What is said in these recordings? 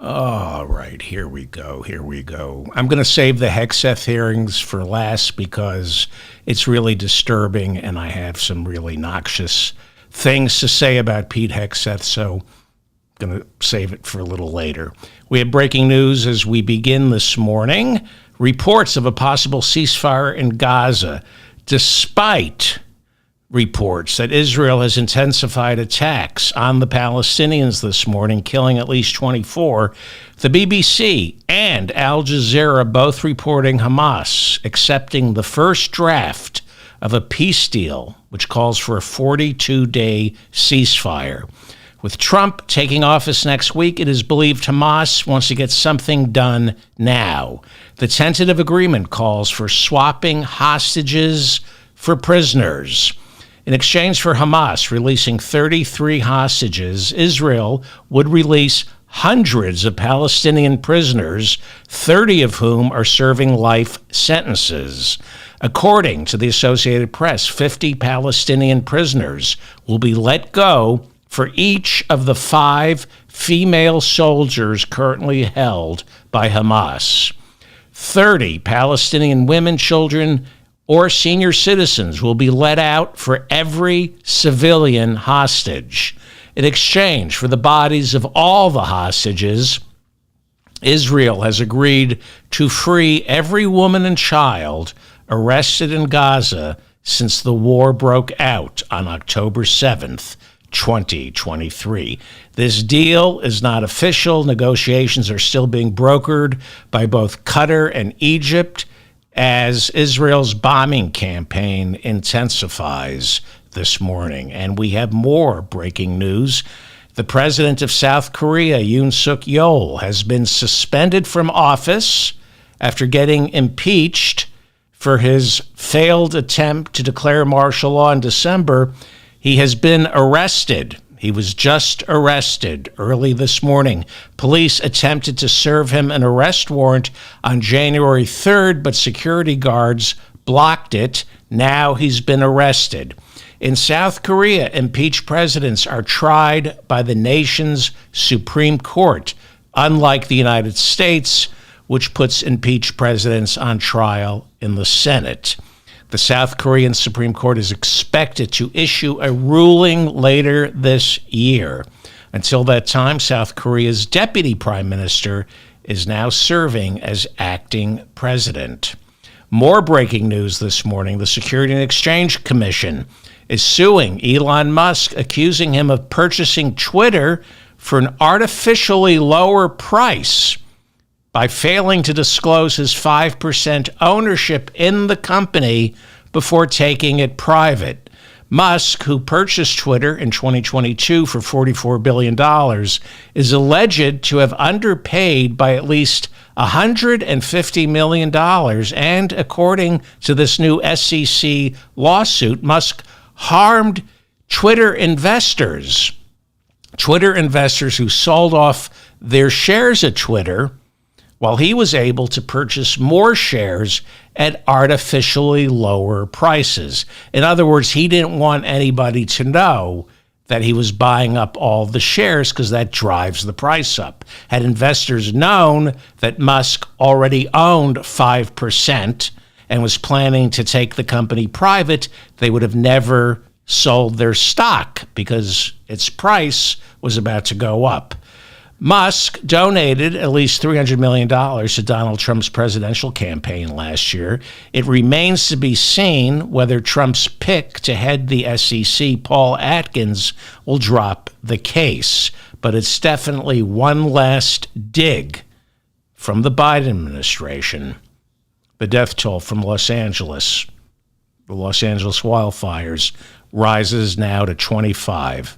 All right, here we go. I'm going to save the Hegseth hearings for last because it's really disturbing and I have some really noxious things to say about Pete Hegseth, so I'm going to save it for a little later. We have breaking news as we begin this morning. Reports of a possible ceasefire in Gaza, despite reports that Israel has intensified attacks on the Palestinians this morning, killing at least 24. The BBC and Al Jazeera both reporting Hamas accepting the first draft of a peace deal, which calls for a 42-day ceasefire. With Trump taking office next week, it is believed Hamas wants to get something done now. The tentative agreement calls for swapping hostages for prisoners. In exchange for Hamas releasing 33 hostages, Israel would release hundreds of Palestinian prisoners, 30 of whom are serving life sentences. According to the Associated Press, 50 Palestinian prisoners will be let go for each of the 5 female soldiers currently held by Hamas. 30 Palestinian women, children, or senior citizens will be let out for every civilian hostage. In exchange for the bodies of all the hostages, Israel has agreed to free every woman and child arrested in Gaza since the war broke out on October 7th, 2023. This deal is not official. Negotiations are still being brokered by both Qatar and Egypt as Israel's bombing campaign intensifies this morning. And we have more breaking news. The president of South Korea, Yoon Suk Yeol, has been suspended from office after getting impeached for his failed attempt to declare martial law in December. He has been arrested. He was just arrested early this morning. Police attempted to serve him an arrest warrant on January 3rd, but security guards blocked it. Now he's been arrested. In South Korea, impeached presidents are tried by the nation's Supreme Court, unlike the United States, which puts impeached presidents on trial in the Senate. The South Korean Supreme Court is expected to issue a ruling later this year. Until that time, South Korea's deputy prime minister is now serving as acting president. More breaking news this morning. The Securities and Exchange Commission is suing Elon Musk, accusing him of purchasing Twitter for an artificially lower price by failing to disclose his 5% ownership in the company before taking it private. Musk, who purchased Twitter in 2022 for $44 billion, is alleged to have underpaid by at least $150 million. And according to this new SEC lawsuit, Musk harmed Twitter investors who sold off their shares at Twitter, while he was able to purchase more shares at artificially lower prices. In other words, he didn't want anybody to know that he was buying up all the shares because that drives the price up. Had investors known that Musk already owned 5% and was planning to take the company private, they would have never sold their stock because its price was about to go up. Musk donated at least $300 million to Donald Trump's presidential campaign last year. It remains to be seen whether Trump's pick to head the SEC, Paul Atkins, will drop the case. But it's definitely one last dig from the Biden administration. The death toll from Los Angeles, the Los Angeles wildfires, rises now to 25.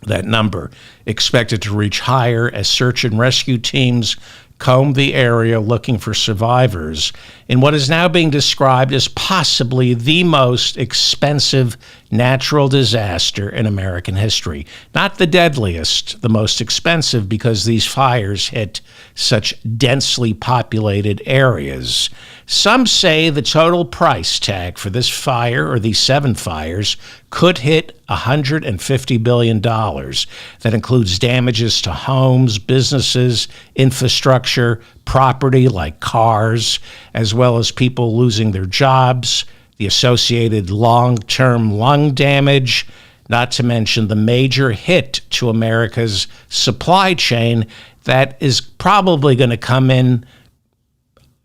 That number expected to reach higher as search and rescue teams combed the area looking for survivors in what is now being described as possibly the most expensive natural disaster in American history. Not the deadliest, the most expensive, because these fires hit such densely populated areas. Some say the total price tag for this fire, or these 7 fires, could hit $150 billion. That includes damages to homes, businesses, infrastructure, property like cars, as well as people losing their jobs, the associated long-term lung damage, not to mention the major hit to America's supply chain that is probably going to come in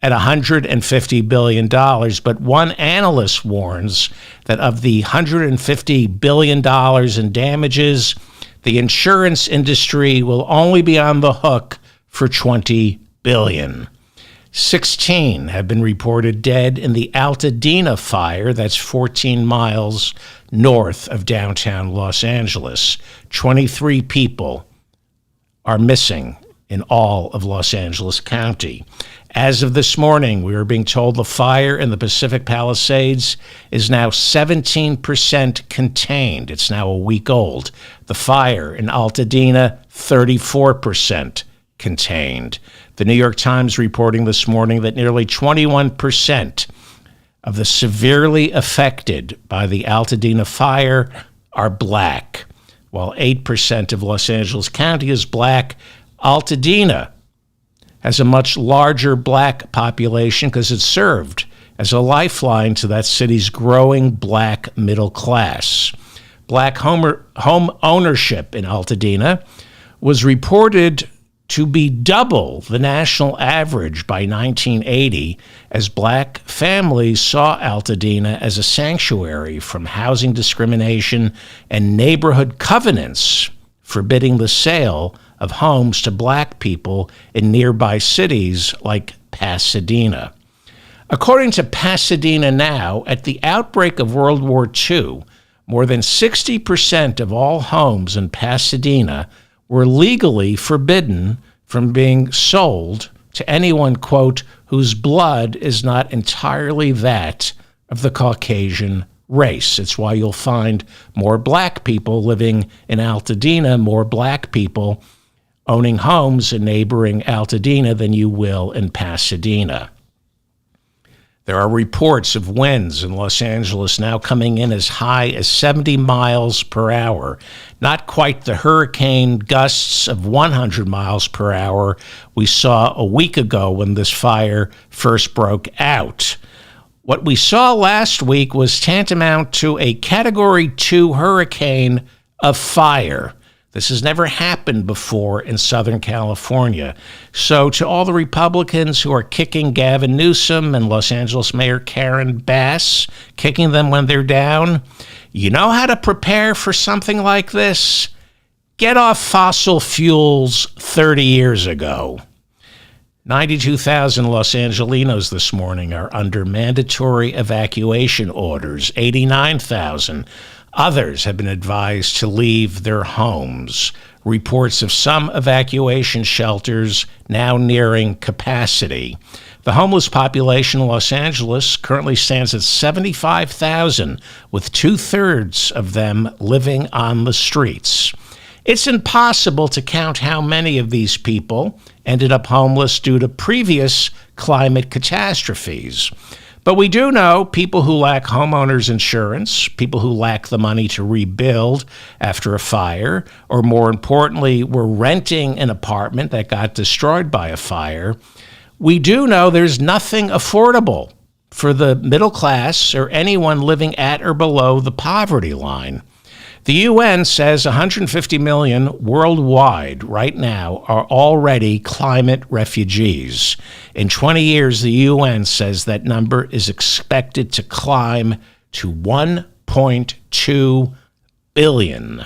at $150 billion. But one analyst warns that of the $150 billion in damages, the insurance industry will only be on the hook for $20 billion. 16 have been reported dead in the Altadena fire, that's 14 miles north of downtown Los Angeles. 23 people are missing in all of Los Angeles County. As of this morning, we are being told the fire in the Pacific Palisades is now 17% contained. It's now a week old. The fire in Altadena, 34% contained. The New York Times reporting this morning that nearly 21% of the severely affected by the Altadena fire are black. While 8% of Los Angeles County is black, Altadena has a much larger black population because it served as a lifeline to that city's growing black middle class. Black home ownership in Altadena was reported to be double the national average by 1980, as black families saw Altadena as a sanctuary from housing discrimination and neighborhood covenants forbidding the sale of homes to black people in nearby cities like Pasadena. According to Pasadena Now, at the outbreak of World War II, more than 60% of all homes in Pasadena were legally forbidden from being sold to anyone, quote, whose blood is not entirely that of the Caucasian race. It's why you'll find more black people living in Altadena, more black people owning homes in neighboring Altadena than you will in Pasadena. There are reports of winds in Los Angeles now coming in as high as 70 miles per hour, not quite the hurricane gusts of 100 miles per hour we saw a week ago when this fire first broke out. What we saw last week was tantamount to a Category 2 hurricane of fire. This has never happened before in Southern California. So to all the Republicans who are kicking Gavin Newsom and Los Angeles Mayor Karen Bass, kicking them when they're down, you know how to prepare for something like this? Get off fossil fuels 30 years ago. 92,000 Los Angelinos this morning are under mandatory evacuation orders. 89,000 others have been advised to leave their homes. Reports of some evacuation shelters now nearing capacity. The homeless population in Los Angeles currently stands at 75,000, with 2/3 of them living on the streets. It's impossible to count how many of these people ended up homeless due to previous climate catastrophes. But we do know people who lack homeowners insurance, people who lack the money to rebuild after a fire, or more importantly, were renting an apartment that got destroyed by a fire. We do know there's nothing affordable for the middle class or anyone living at or below the poverty line. The UN says 150 million worldwide right now are already climate refugees. In 20 years, the UN says that number is expected to climb to 1.2 billion.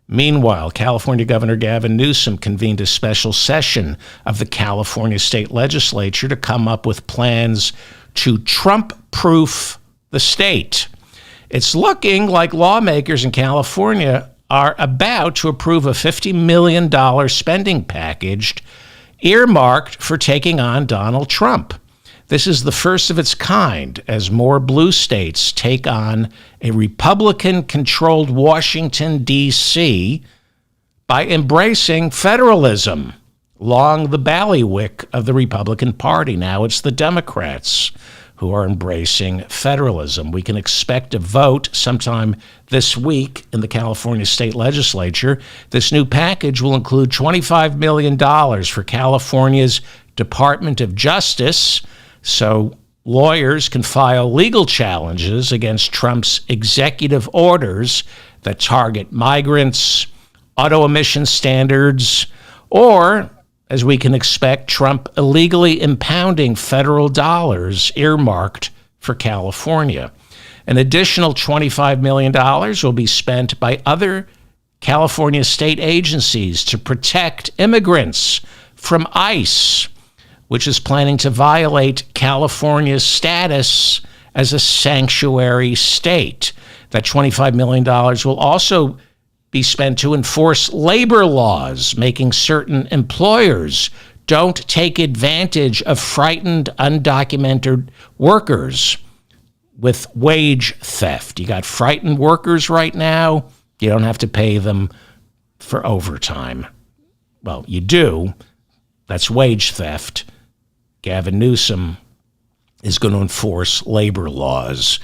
Meanwhile, California Governor Gavin Newsom convened a special session of the California State Legislature to come up with plans to Trump-proof the state. It's looking like lawmakers in California are about to approve a $50 million spending package earmarked for taking on Donald Trump. This is the first of its kind as more blue states take on a Republican-controlled Washington, D.C. by embracing federalism along the bailiwick of the Republican Party. Now it's the Democrats who are embracing federalism. We can expect a vote sometime this week in the California state legislature. This new package will include $25 million for California's Department of Justice, so lawyers can file legal challenges against Trump's executive orders that target migrants, auto emission standards, or, as we can expect, Trump illegally impounding federal dollars earmarked for California. An additional $25 million will be spent by other California state agencies to protect immigrants from ICE, which is planning to violate California's status as a sanctuary state. That $25 million will also be spent to enforce labor laws, making certain employers don't take advantage of frightened, undocumented workers with wage theft. You got frightened workers right now, you don't have to pay them for overtime. Well, you do. That's wage theft. Gavin Newsom is going to enforce labor laws.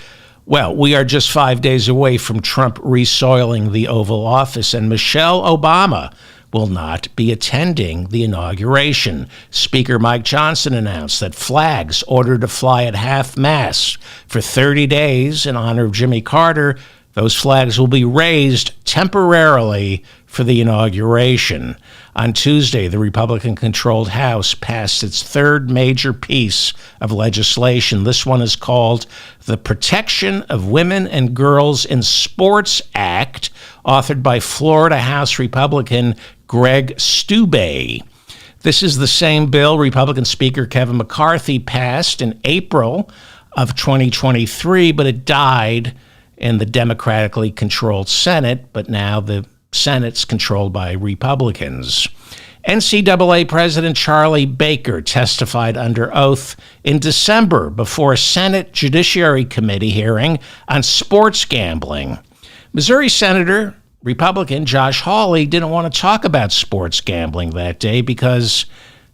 Well, we are just 5 days away from Trump resoiling the Oval Office, and Michelle Obama will not be attending the inauguration. Speaker Mike Johnson announced that flags ordered to fly at half-mast for 30 days in honor of Jimmy Carter, those flags will be raised temporarily for the inauguration. On Tuesday, the Republican-controlled House passed its third major piece of legislation. This one is called the Protection of Women and Girls in Sports Act, authored by Florida House Republican Greg Steube. This is the same bill Republican Speaker Kevin McCarthy passed in April of 2023, but it died in the democratically controlled Senate, but now the Senate's controlled by Republicans. NCAA President Charlie Baker testified under oath in December before a Senate Judiciary Committee hearing on sports gambling. Missouri Senator Republican Josh Hawley didn't want to talk about sports gambling that day because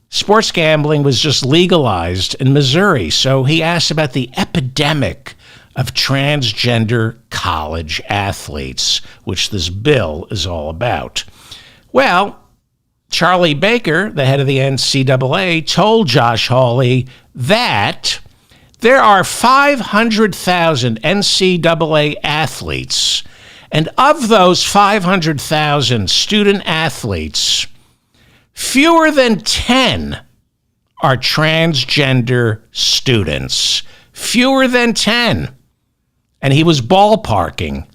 sports gambling was just legalized in Missouri. So he asked about the epidemic of transgender college athletes, which this bill is all about. Well, Charlie Baker, the head of the NCAA, told Josh Hawley that there are 500,000 NCAA athletes, and of those 500,000 student athletes, fewer than 10 are transgender students. Fewer than 10. And he was ballparking.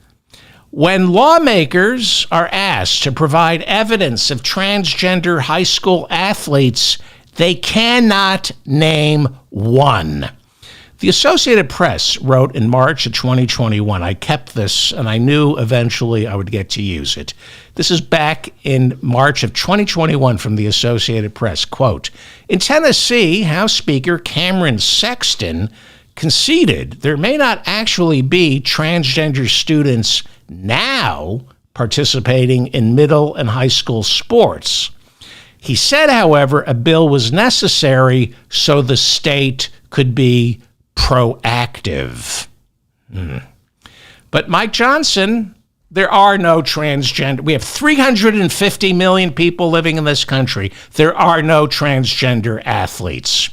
When lawmakers are asked to provide evidence of transgender high school athletes, they cannot name one. The Associated Press wrote in March of 2021, I kept this and I knew eventually I would get to use it. This is back in March of 2021 from the Associated Press. Quote, in Tennessee, House Speaker Cameron Sexton conceded there may not actually be transgender students now participating in middle and high school sports. He said, however, a bill was necessary so the state could be proactive. But Mike Johnson, there are no transgender. We have 350 million people living in this country. There are no transgender athletes.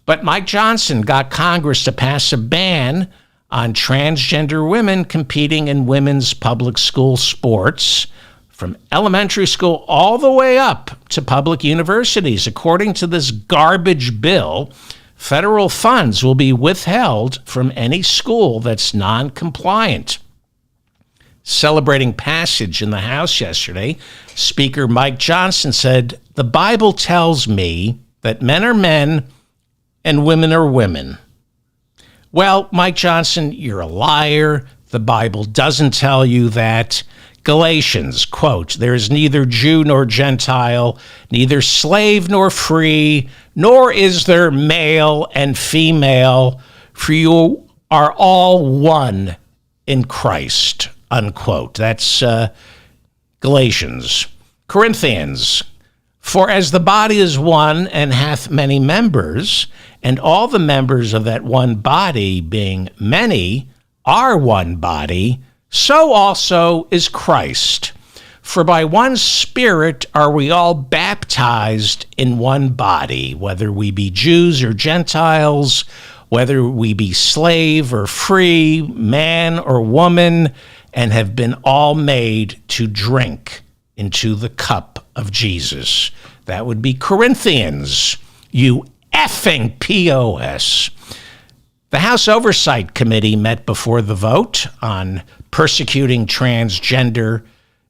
But Mike Johnson got Congress to pass a ban on transgender women competing in women's public school sports, from elementary school all the way up to public universities. According to this garbage bill, federal funds will be withheld from any school that's non-compliant. Celebrating passage in the House yesterday, Speaker Mike Johnson said, the Bible tells me that men are men and women are women. Well, Mike Johnson, you're a liar. The Bible doesn't tell you that. Galatians, quote, "There is neither Jew nor Gentile, neither slave nor free, nor is there male and female, for you are all one in Christ," unquote. That's Galatians. Corinthians, "For as the body is one and hath many members, and all the members of that one body, being many, are one body, so also is Christ. For by one Spirit are we all baptized in one body, whether we be Jews or Gentiles, whether we be slave or free, man or woman, and have been all made to drink into the cup of Jesus." That would be Corinthians, you effing POS. The House Oversight Committee met before the vote on persecuting transgender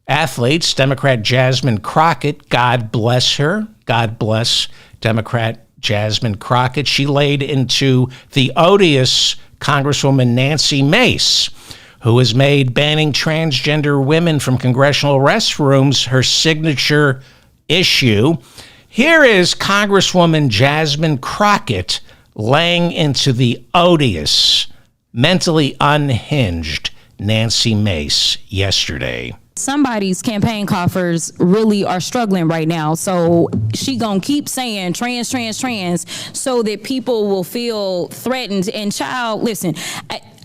athletes. Democrat Jasmine Crockett, God bless her, God bless Democrat Jasmine Crockett. She laid into the odious Congresswoman Nancy Mace, who has made banning transgender women from congressional restrooms her signature issue. Here is Congresswoman Jasmine Crockett laying into the odious, mentally unhinged Nancy Mace yesterday. Somebody's campaign coffers really are struggling right now. So she gonna keep saying trans, so that people will feel threatened. And child, listen,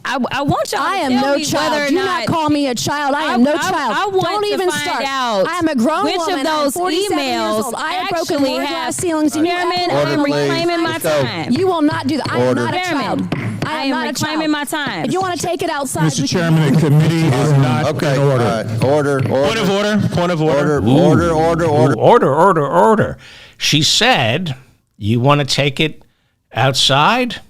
I want y'all to tell me whether or Do not. not call me a child. I am no child. I want Don't to even find start. out I am a grown which woman. of those I'm 47 years emails old. I have broken actually more have glass ceilings than you Chairman, ever I am will. reclaiming my Let's go. time. You will not do that. I am Order. not a child. I am not a reclaiming child. my time. If you want to take it outside, Mr. we can. Chairman, the committee is not Okay, in all order. right. Order. Point of order. Point of order. Order. She said, "You want to take it outside?"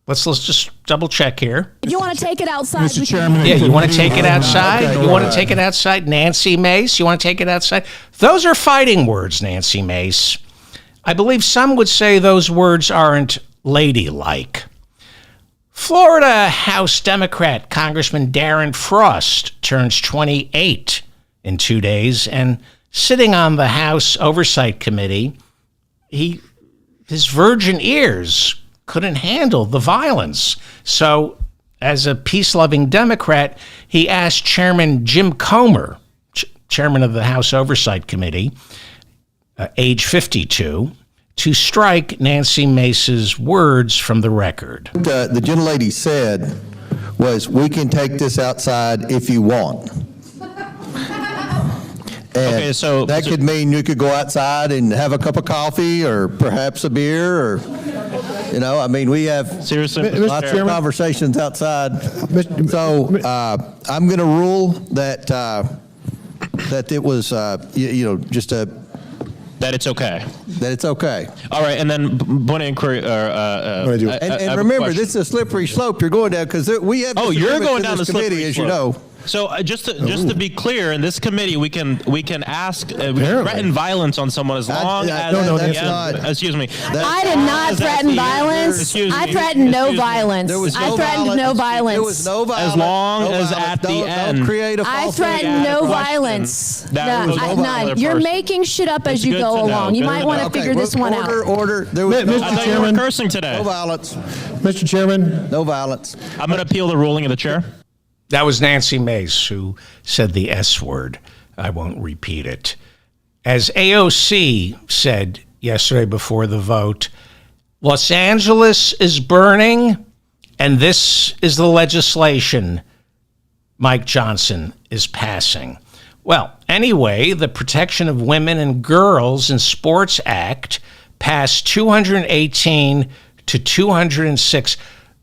Let's just double check here. If you want to take it outside, Mr. we can. Chairman, Yeah, the you want to committee take it is not- outside? Okay, You go want to ahead. take it outside? Nancy Mace, you want to take it outside? Those are fighting words, Nancy Mace. I believe some would say those words aren't ladylike. Florida House Democrat Congressman Darren Frost turns 28 in 2 days, and sitting on the House Oversight Committee, his virgin ears couldn't handle the violence. So, as a peace-loving Democrat, he asked Chairman Jim Comer, chairman of the House Oversight Committee, age 52, to strike Nancy Mace's words from the record. The gentlelady said was, "We can take this outside if you want." And Okay, so- that could mean you could go outside and have a cup of coffee or perhaps a beer or, I mean, we have Seriously, Mr. lots of Chairman. conversations outside. Mr. So I'm going to rule that it was, just that it's okay. that it's okay. All right, and then point of inquiry. gonna do it. And, I have a remember, question. this is a slippery slope you're going down because we have. Oh, you're disagreements going in down the this committee, slippery as slope. you know. So just to be clear, in this committee, we can ask, we can Apparently. threaten violence on someone as long as no, at that's the not- end, excuse me. I did not threaten violence. I threatened no violence. There was I no threatened violence. no violence. There was no violence. As long no as violence. at the Don't end. create a I false threatened no question violence. that was over None. another You're person. making shit up as It's you good go to know. along. You Good might to want know. to figure this one out. Order. There was no Mr. I thought you were Chairman. cursing today. No violence. Mr. Chairman, No violence. I'm going to appeal the ruling of the chair. That was Nancy Mace who said the S word. I won't repeat it. As AOC said yesterday before the vote, Los Angeles is burning, and this is the legislation Mike Johnson is passing. Well, anyway, the Protection of Women and Girls in Sports Act passed 218 to 206.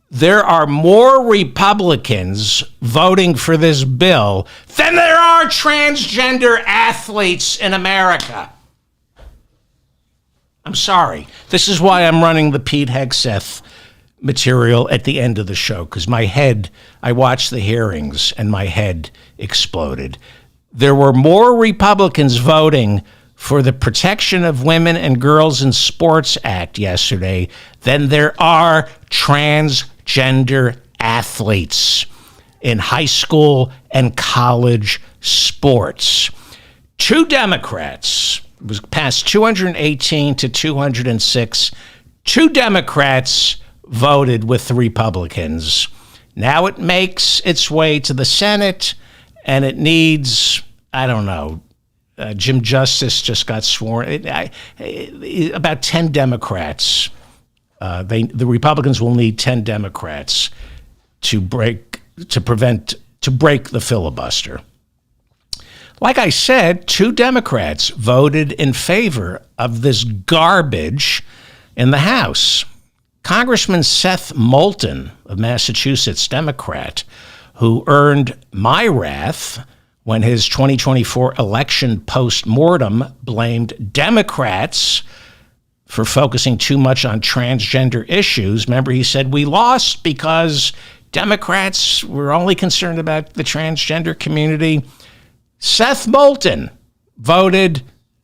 There are more Republicans voting for this bill than there are transgender athletes in America. I'm sorry. This is why I'm running the Pete Hegseth material at the end of the show, because I watched the hearings and my head exploded. There were more Republicans voting for the Protection of Women and Girls in Sports Act yesterday than there are transgender athletes. in high school and college sports. 2 Democrats, it was passed 218 to 206. 2 Democrats voted with the Republicans. Now it makes its way to the Senate, and it needs, I don't know, Jim Justice just got sworn. About 10 Democrats. The Republicans will need 10 Democrats to break the filibuster. Like I said, 2 Democrats voted in favor of this garbage in the House. Congressman Seth Moulton of Massachusetts, Democrat, who earned my wrath when his 2024 election post-mortem blamed Democrats for focusing too much on transgender issues. Remember, he said, we lost because Democrats were only concerned about the transgender community. Seth Moulton voted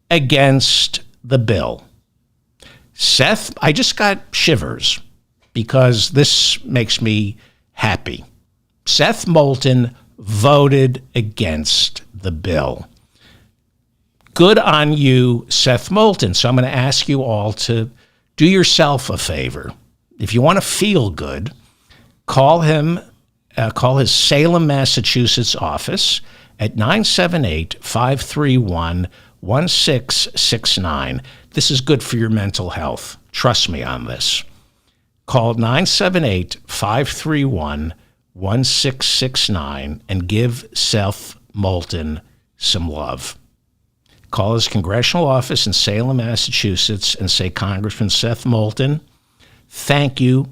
against the bill. Seth, I just got shivers because this makes me happy. Seth Moulton voted against the bill. Good on you, Seth Moulton. So I'm going to ask you all to do yourself a favor. If you want to feel good, call his Salem, Massachusetts office at 978-531-1669. This is good for your mental health. Trust me on this. Call 978-531-1669 and give Seth Moulton some love. Call his congressional office in Salem, Massachusetts, and say, Congressman Seth Moulton, thank you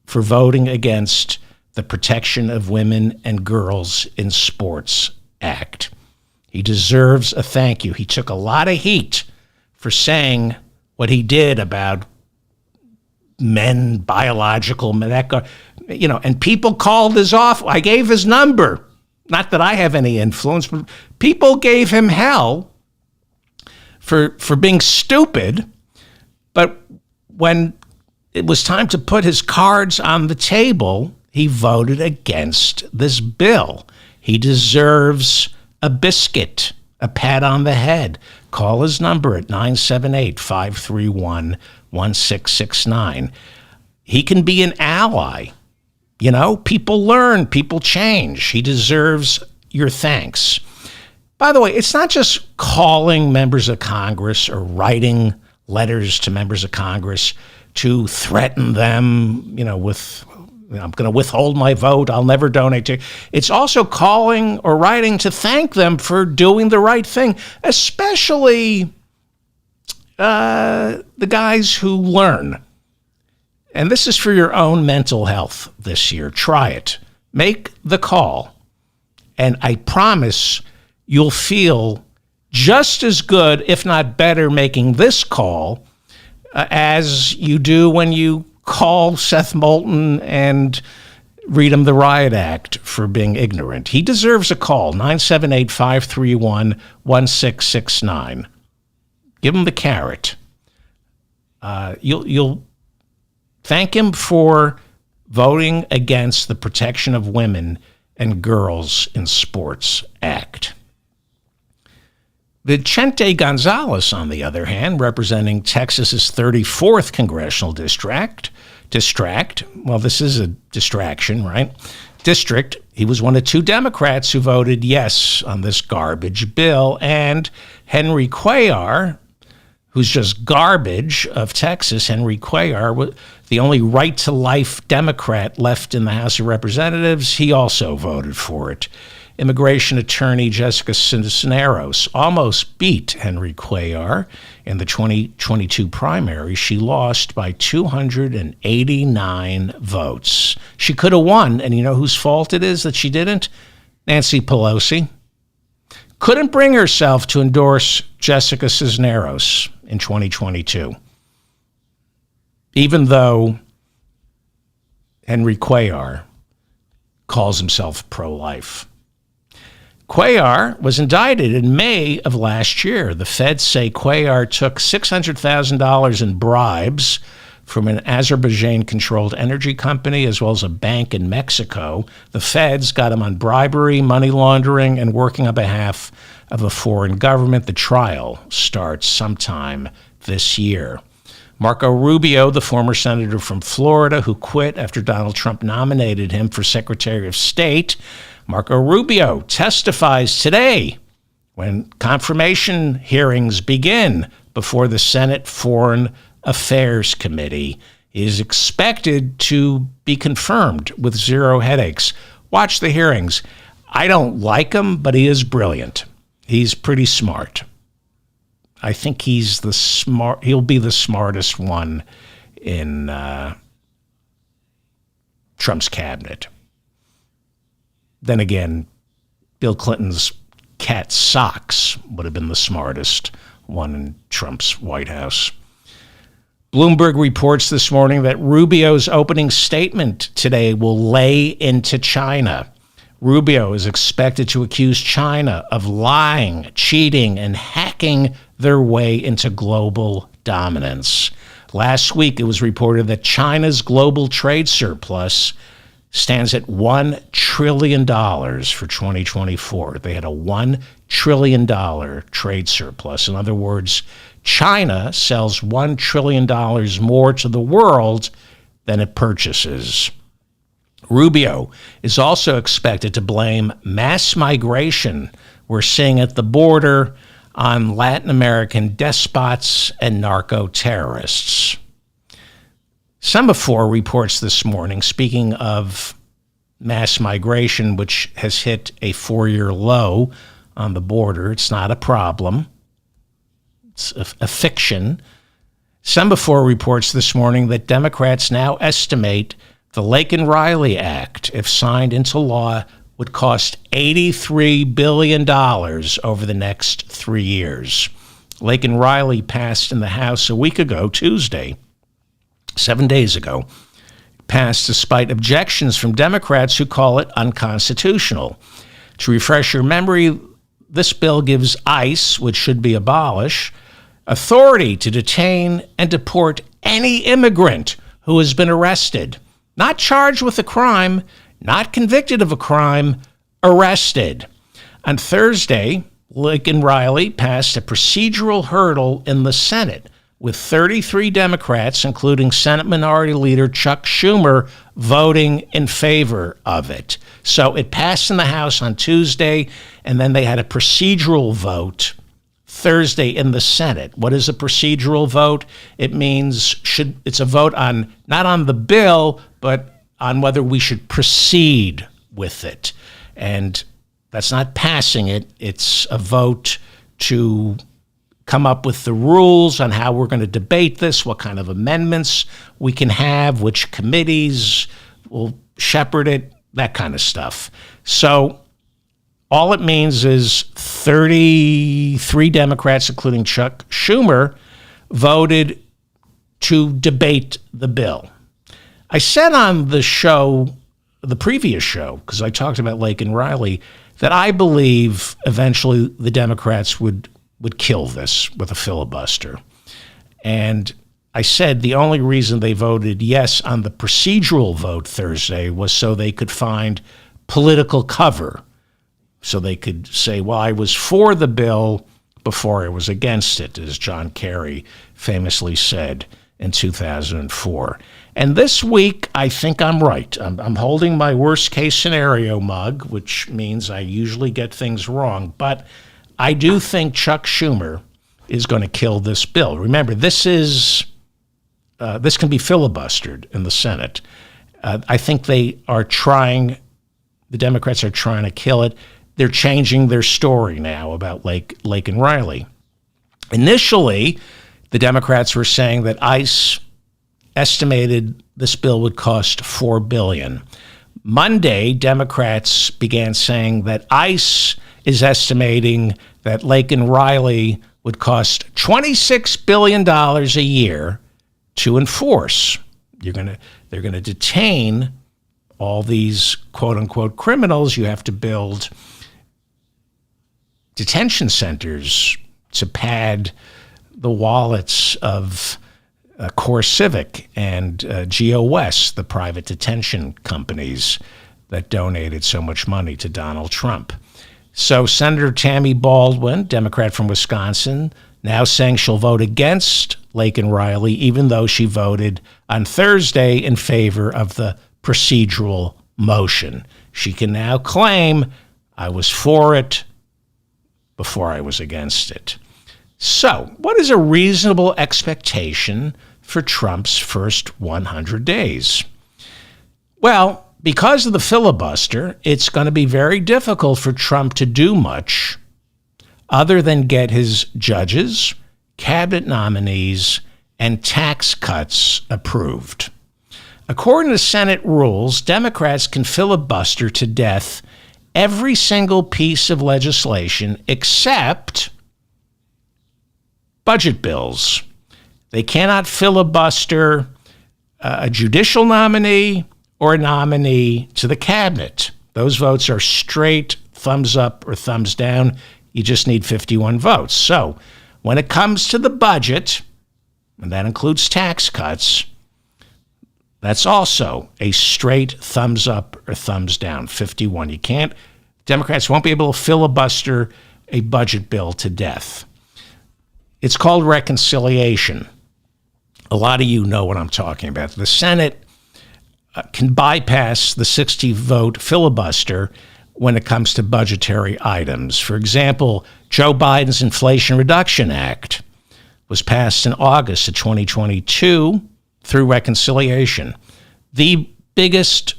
for voting against the Protection of Women and Girls in Sports Act. He deserves a thank you. He took a lot of heat for saying what he did about men, biological men, and people called his off. I gave his number. Not that I have any influence, but people gave him hell for being stupid. But when it was time to put his cards on the table, he voted against this bill. He deserves a biscuit, a pat on the head. Call his number at 978-531-1669. He can be an ally. You know, people learn, people change. He deserves your thanks. By the way, it's not just calling members of Congress or writing letters to members of Congress to threaten them, with, I'm going to withhold my vote, I'll never donate to you. It's also calling or writing to thank them for doing the right thing, especially the guys who learn. And this is for your own mental health this year. Try it. Make the call. And I promise you'll feel just as good, if not better, making this call as you do when you call Seth Moulton and read him the Riot Act for being ignorant. He deserves a call, 978-531-1669. Give him the carrot. You'll thank him for voting against the Protection of Women and Girls in Sports Act. Vicente Gonzalez, on the other hand, representing Texas's 34th congressional district, well, this is a distraction, right? District, he was one of 2 Democrats who voted yes on this garbage bill, and Henry Cuellar, who's just garbage, of Texas. Henry Cuellar, the only right-to-life Democrat left in the House of Representatives, he also voted for it. Immigration attorney Jessica Cisneros almost beat Henry Cuellar in the 2022 primary. She lost by 289 votes. She could have won, and you know whose fault it is that she didn't? Nancy Pelosi. Couldn't bring herself to endorse Jessica Cisneros in 2022, even though Henry Cuellar calls himself pro-life. Cuellar was indicted in May of last year. The feds say Cuellar took $600,000 in bribes from an Azerbaijan-controlled energy company as well as a bank in Mexico. The feds got him on bribery, money laundering, and working on behalf of a foreign government. The trial starts sometime this year. Marco Rubio, the former senator from Florida who quit after Donald Trump nominated him for Secretary of State, Marco Rubio testifies today when confirmation hearings begin before the Senate Foreign Affairs Committee. He is expected to be confirmed with zero headaches. Watch the hearings. I don't like him, but he is brilliant. He's pretty smart. I think he'll be the smartest one in Trump's cabinet. Then again, Bill Clinton's cat Socks would have been the smartest one in Trump's White House. Bloomberg reports this morning that Rubio's opening statement today will lay into China. Rubio is expected to accuse China of lying, cheating, and hacking their way into global dominance. Last week, it was reported that China's global trade surplus stands at $1 trillion for 2024. They had a $1 trillion trade surplus. In other words, China sells $1 trillion more to the world than it purchases. Rubio is also expected to blame mass migration we're seeing at the border on Latin American despots and narco-terrorists. Semaphore reports this morning, speaking of mass migration, which has hit a 4-year low on the border. It's not a problem. It's a fiction. Semaphore reports this morning that Democrats now estimate the Laken-Riley Act, if signed into law, would cost $83 billion over the next 3 years. Laken-Riley passed in the House a week ago, Tuesday, 7 days ago, passed despite objections from Democrats who call it unconstitutional. To refresh your memory, this bill gives ICE, which should be abolished, authority to detain and deport any immigrant who has been arrested, not charged with a crime, not convicted of a crime, arrested. On Thursday, Laken-Riley passed a procedural hurdle in the Senate, with 33 Democrats, including Senate Minority Leader Chuck Schumer, voting in favor of it. So it passed in the House on Tuesday, and then they had a procedural vote Thursday in the Senate. What is a procedural vote? It means it's a vote on not on the bill, but on whether we should proceed with it. And that's not passing it. It's a vote to come up with the rules on how we're going to debate this, what kind of amendments we can have, which committees will shepherd it, that kind of stuff. So all it means is 33 Democrats, including Chuck Schumer, voted to debate the bill. I said on the show, the previous show, because I talked about Laken-Riley, that I believe eventually the Democrats would kill this with a filibuster. And I said the only reason they voted yes on the procedural vote Thursday was so they could find political cover. So they could say, well, I was for the bill before I was against it, as John Kerry famously said in 2004. And this week, I think I'm right. I'm holding my worst case scenario mug, which means I usually get things wrong. But I do think Chuck Schumer is going to kill this bill. Remember, this can be filibustered in the Senate. I think the Democrats are trying to kill it. They're changing their story now about Laken-Riley. Initially, the Democrats were saying that ICE estimated this bill would cost $4 billion. Monday, Democrats began saying that ICE is estimating that Laken-Riley would cost $26 billion a year to enforce. They're going to detain all these quote-unquote criminals. You have to build detention centers to pad the wallets of CoreCivic and GOS, the private detention companies that donated so much money to Donald Trump. So Senator Tammy Baldwin, Democrat from Wisconsin, now saying she'll vote against Laken Riley, even though she voted on Thursday in favor of the procedural motion. She can now claim, I was for it before I was against it. So, what is a reasonable expectation for Trump's first 100 days? Well, because of the filibuster, it's going to be very difficult for Trump to do much other than get his judges, cabinet nominees, and tax cuts approved. According to Senate rules, Democrats can filibuster to death every single piece of legislation except budget bills. They cannot filibuster a judicial nominee or a nominee to the cabinet. Those votes are straight thumbs up or thumbs down. You just need 51 votes. So when it comes to the budget, and that includes tax cuts, that's also a straight thumbs up or thumbs down, 51. You can't, Democrats won't be able to filibuster a budget bill to death. It's called reconciliation. A lot of you know what I'm talking about. The Senate can bypass the 60-vote filibuster when it comes to budgetary items. For example, Joe Biden's Inflation Reduction Act was passed in August of 2022 through reconciliation. The biggest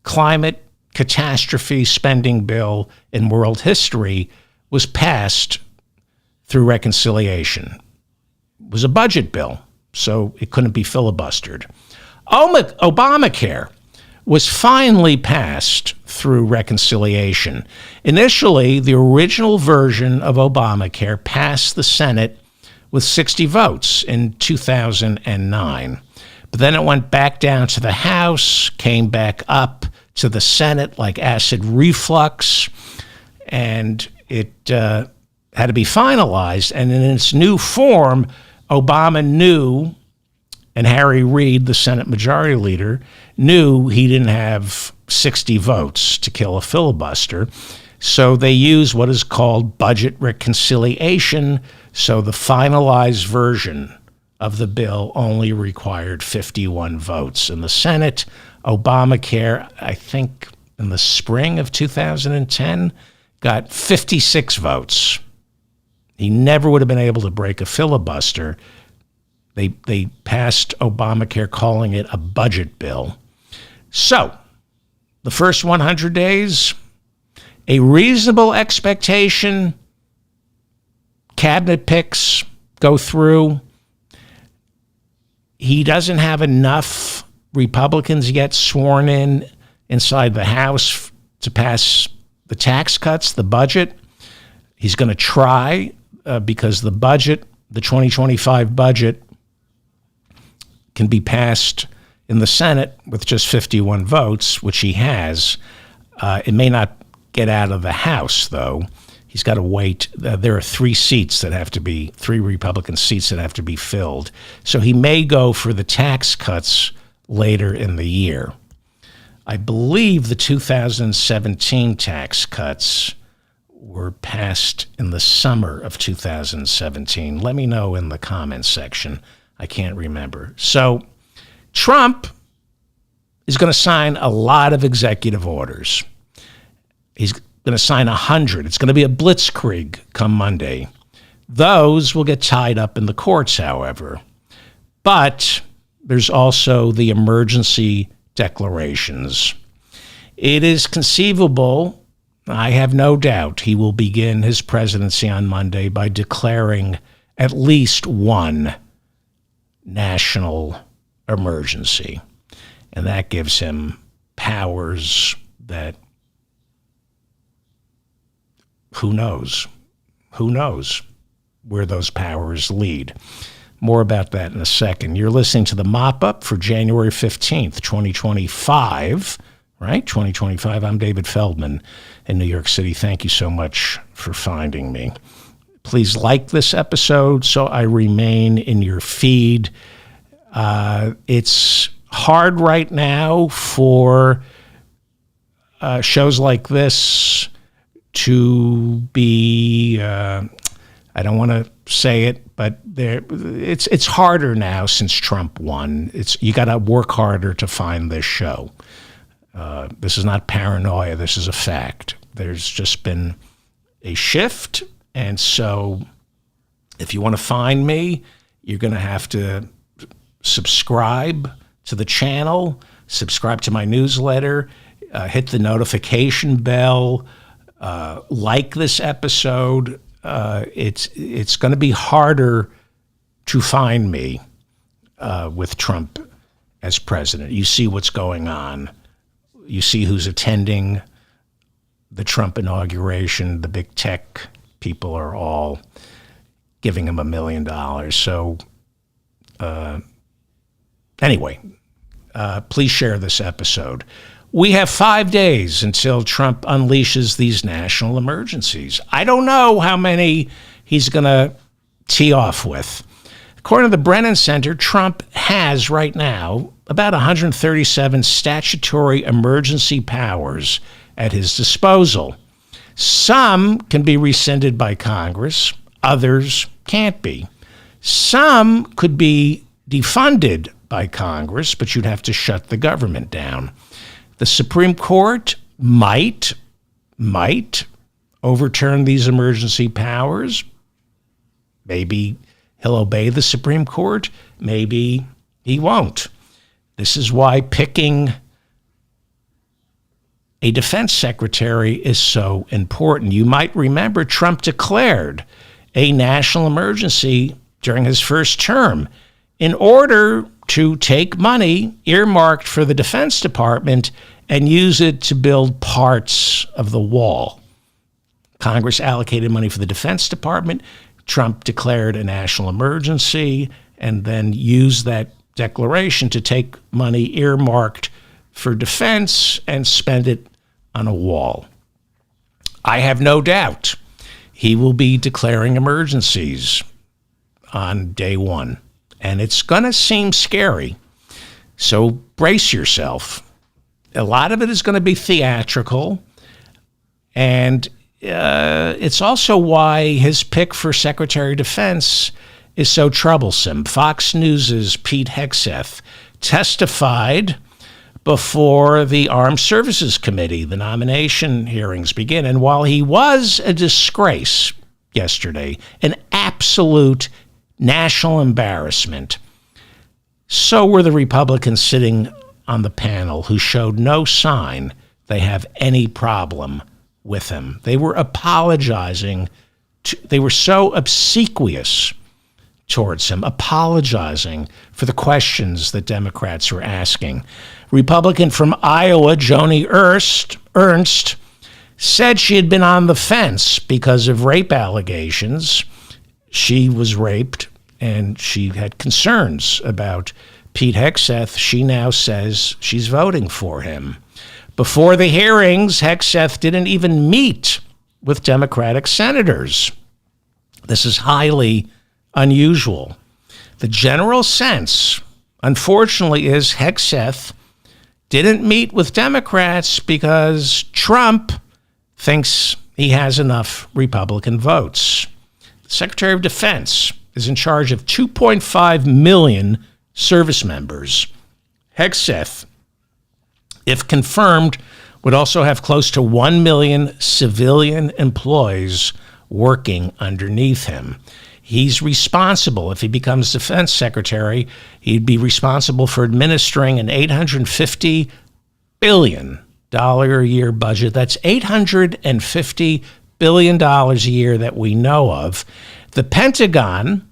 climate catastrophe spending bill in world history was passed through reconciliation. It was a budget bill, so it couldn't be filibustered. Obamacare was finally passed through reconciliation. Initially, the original version of Obamacare passed the Senate with 60 votes in 2009. But then it went back down to the House, came back up to the Senate like acid reflux, and it had to be finalized. And in its new form, Obama knew, and Harry Reid, the Senate Majority Leader, knew he didn't have 60 votes to kill a filibuster. So they used what is called budget reconciliation. So the finalized version of the bill only required 51 votes. In the Senate, Obamacare, I think in the spring of 2010, got 56 votes. He never would have been able to break a filibuster. They passed Obamacare calling it a budget bill. So, the first 100 days, a reasonable expectation, cabinet picks go through. He doesn't have enough Republicans yet sworn in inside the House to pass the tax cuts, the budget. He's going to try because the budget, the 2025 budget, can be passed in the Senate with just 51 votes, which he has. It may not get out of the House, though. He's got to wait. There are three Republican seats that have to be filled. So he may go for the tax cuts later in the year. I believe the 2017 tax cuts were passed in the summer of 2017. Let me know in the comments section. I can't remember. So Trump is going to sign a lot of executive orders. He's going to sign 100. It's going to be a blitzkrieg come Monday. Those will get tied up in the courts, however. But there's also the emergency declarations. It is conceivable, I have no doubt, he will begin his presidency on Monday by declaring at least one national emergency. And that gives him powers that who knows where those powers lead. More about that in a second. You're listening to the Mop-Up for January 15th, 2025, right? 2025. I'm David Feldman in New York City. Thank you so much for finding me. Please like this episode so I remain in your feed. It's hard right now for shows like this to be, I don't want to say it, but it's harder now since Trump won. You got to work harder to find this show. This is not paranoia. This is a fact. There's just been a shift. And so if you want to find me, you're going to have to subscribe to the channel, subscribe to my newsletter, hit the notification bell, like this episode. It's going to be harder to find me with Trump as president. You see what's going on. You see who's attending the Trump inauguration. The big tech people are all giving him $1 million. So anyway, please share this episode. We have 5 days until Trump unleashes these national emergencies. I don't know how many he's going to tee off with. According to the Brennan Center, Trump has right now about 137 statutory emergency powers at his disposal. Some can be rescinded by Congress, others can't be. Some could be defunded by Congress, but you'd have to shut the government down. The Supreme Court might overturn these emergency powers. Maybe he'll obey the Supreme Court. Maybe he won't. This is why picking a defense secretary is so important. You might remember Trump declared a national emergency during his first term in order to take money earmarked for the Defense Department and use it to build parts of the wall. Congress allocated money for the Defense Department. Trump declared a national emergency and then used that declaration to take money earmarked for defense and spend it on a wall. I have no doubt he will be declaring emergencies on day one. And it's going to seem scary. So brace yourself. A lot of it is going to be theatrical. And it's also why his pick for Secretary of Defense is so troublesome. Fox News' Pete Hegseth testified before the Armed Services Committee. The nomination hearings begin. And while he was a disgrace yesterday, an absolute national embarrassment, so were the Republicans sitting on the panel who showed no sign they have any problem with him. They were apologizing. They were so obsequious towards him, apologizing for the questions that Democrats were asking. Republican from Iowa, Joni Ernst, said she had been on the fence because of rape allegations. She was raped, and she had concerns about Pete Hegseth. She now says she's voting for him. Before the hearings, Hegseth didn't even meet with Democratic senators. This is highly unusual. The general sense, unfortunately, is Hegseth didn't meet with Democrats because Trump thinks he has enough Republican votes. The Secretary of Defense is in charge of 2.5 million service members. Hegseth, if confirmed, would also have close to 1 million civilian employees working underneath him. He's responsible, if he becomes defense secretary, he'd be responsible for administering an $850 billion a year budget. That's $850 billion a year that we know of. The Pentagon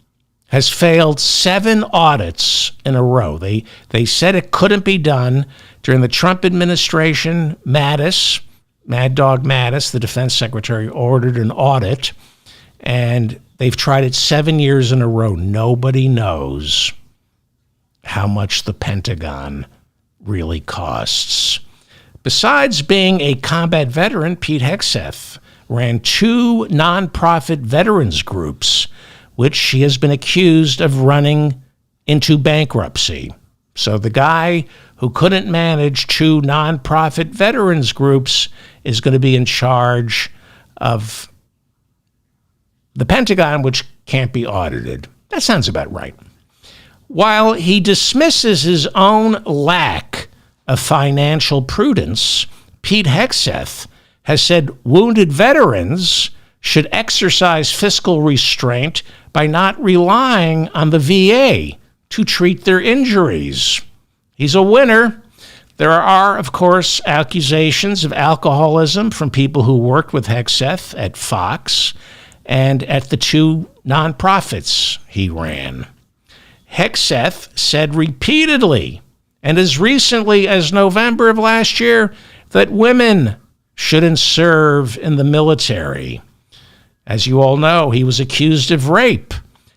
has failed 7 audits in a row. They said it couldn't be done. During the Trump administration, Mad Dog Mattis, the defense secretary, ordered an audit, and they've tried it 7 years in a row. Nobody knows how much the Pentagon really costs. Besides being a combat veteran, Pete Hegseth ran 2 nonprofit veterans groups, which he has been accused of running into bankruptcy. So the guy who couldn't manage 2 nonprofit veterans groups is going to be in charge of the Pentagon, which can't be audited. That sounds about right. While he dismisses his own lack of financial prudence, Pete Hegseth has said wounded veterans should exercise fiscal restraint by not relying on the VA to treat their injuries. He's a winner. There are, of course, accusations of alcoholism from people who worked with Hegseth at Fox and at the 2 nonprofits he ran. Hegseth said repeatedly, and as recently as November of last year, that women shouldn't serve in the military. As you all know, he was accused of rape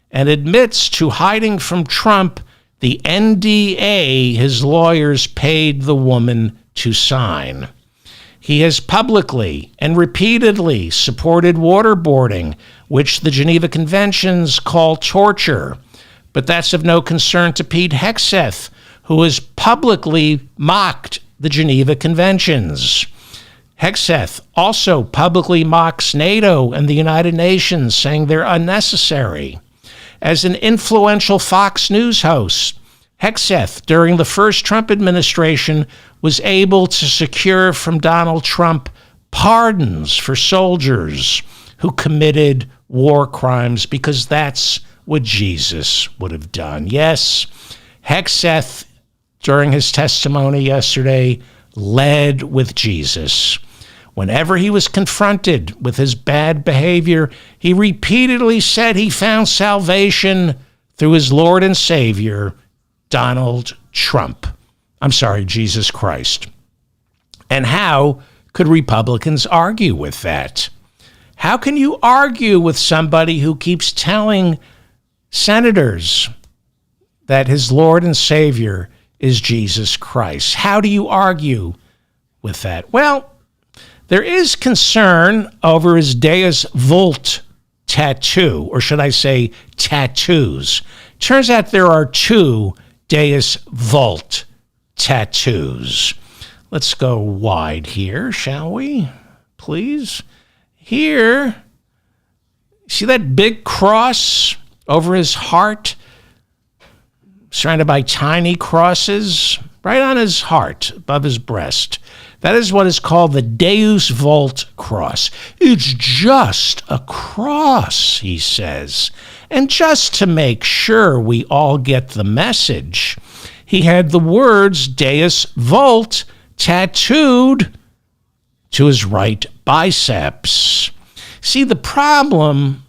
and admits to hiding from Trump the NDA his lawyers paid the woman to sign. He has publicly and repeatedly supported waterboarding, which the Geneva Conventions call torture. But that's of no concern to Pete Hegseth, who has publicly mocked the Geneva Conventions. Hegseth also publicly mocks NATO and the United Nations, saying they're unnecessary. As an influential Fox News host, Hegseth, during the first Trump administration, was able to secure from Donald Trump pardons for soldiers who committed war crimes, because that's what Jesus would have done. Yes, Hegseth, during his testimony yesterday, led with Jesus. Whenever he was confronted with his bad behavior, he repeatedly said he found salvation through his Lord and Savior, Donald Trump. I'm sorry, Jesus Christ. And how could Republicans argue with that? How can you argue with somebody who keeps telling senators that his Lord and Savior is Jesus Christ? How do you argue with that? Well, there is concern over his Deus Vult tattoo, or should I say tattoos. Turns out there are 2 Deus Vult tattoos. Let's go wide here, shall we? Please. Here, see that big cross over his heart, surrounded by tiny crosses, right on his heart, above his breast. That is what is called the Deus Vult cross. It's just a cross, he says. And just to make sure we all get the message, he had the words Deus Vult tattooed to his right biceps. See, the problem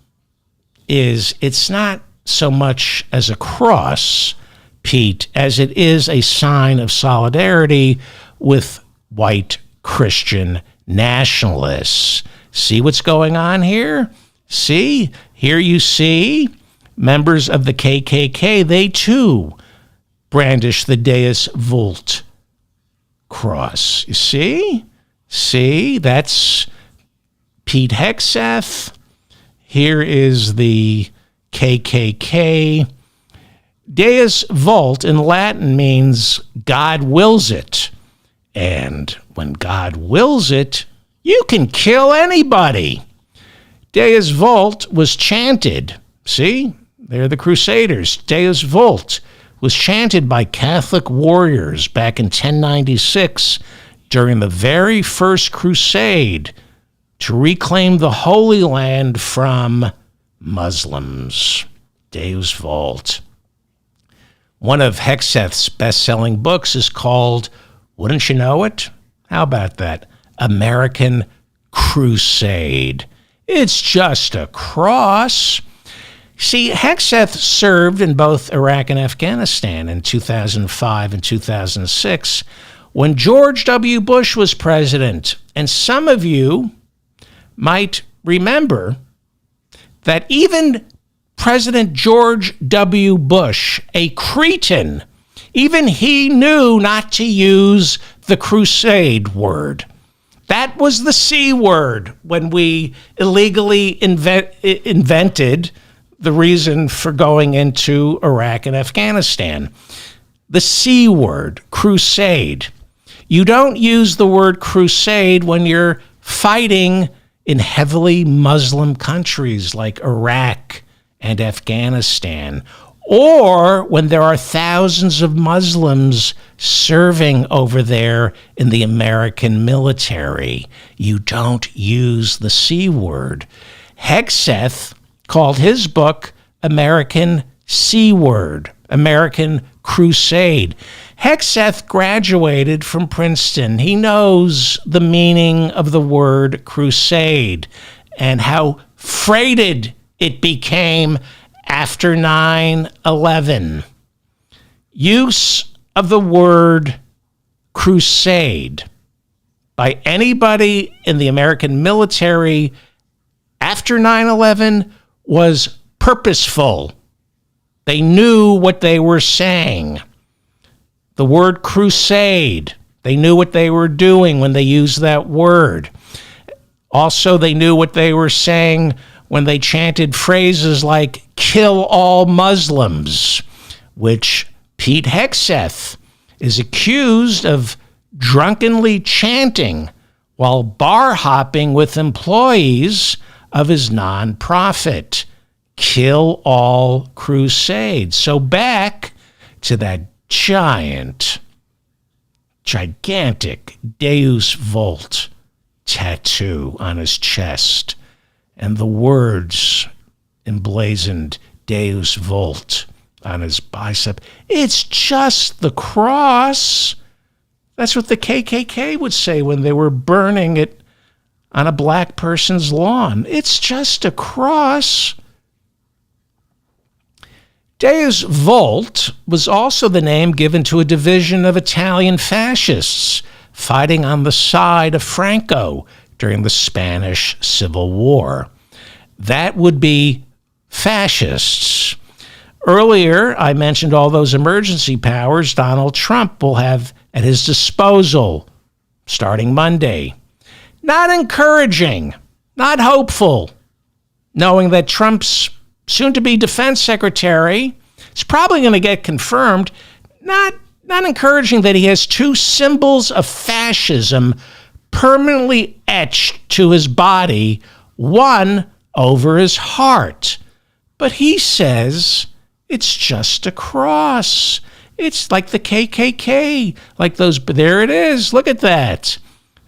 is it's not so much as a cross, Pete, as it is a sign of solidarity with white Christian nationalists. See what's going on here? See? Here you see members of the KKK. They too brandish the Deus Vult cross. You see? See? That's Pete Hegseth. Here is the KKK. Deus Vult in Latin means God wills it. And when God wills it, you can kill anybody. Deus Vult was chanted. See? They're the Crusaders. Deus Vult was chanted by Catholic warriors back in 1096 during the very first crusade to reclaim the Holy Land from Muslims. Deus Vult. One of Hegseth's best-selling books is called, wouldn't you know it? How about that? American Crusade. It's just a cross. See, Hegseth served in both Iraq and Afghanistan in 2005 and 2006 when George W. Bush was president. And some of you might remember that even President George W. Bush, a Cretan, even he knew not to use the crusade word. That was the C word when we illegally invented the reason for going into Iraq and Afghanistan. The C word, crusade. You don't use the word crusade when you're fighting in heavily Muslim countries like Iraq and Afghanistan, or when there are thousands of Muslims serving over there in the American military. You don't use the C word. Hegseth called his book American C Word, American Crusade. Hegseth graduated from Princeton. He knows the meaning of the word crusade and how freighted it became after 9/11. Use of the word crusade by anybody in the American military after 9/11 was purposeful. They knew what they were saying. The word crusade, they knew what they were doing when they used that word. Also, they knew what they were saying when they chanted phrases like kill all Muslims, which Pete Hegseth is accused of drunkenly chanting while bar hopping with employees of his nonprofit. Kill all crusade. So back to that gigantic Deus Vult tattoo on his chest and the words emblazoned Deus Vult on his bicep. It's just the cross. That's what the KKK would say when they were burning it on a black person's lawn. It's just a cross. Deus Vult was also the name given to a division of Italian fascists fighting on the side of Franco during the Spanish Civil War. That would be fascists. Earlier, I mentioned all those emergency powers Donald Trump will have at his disposal starting Monday. Not encouraging, not hopeful, knowing that Trump's soon-to-be defense secretary is probably going to get confirmed. Not encouraging that he has two symbols of fascism permanently etched to his body, one over his heart. But he says it's just a cross. It's like the KKK, like those, there it is, look at that.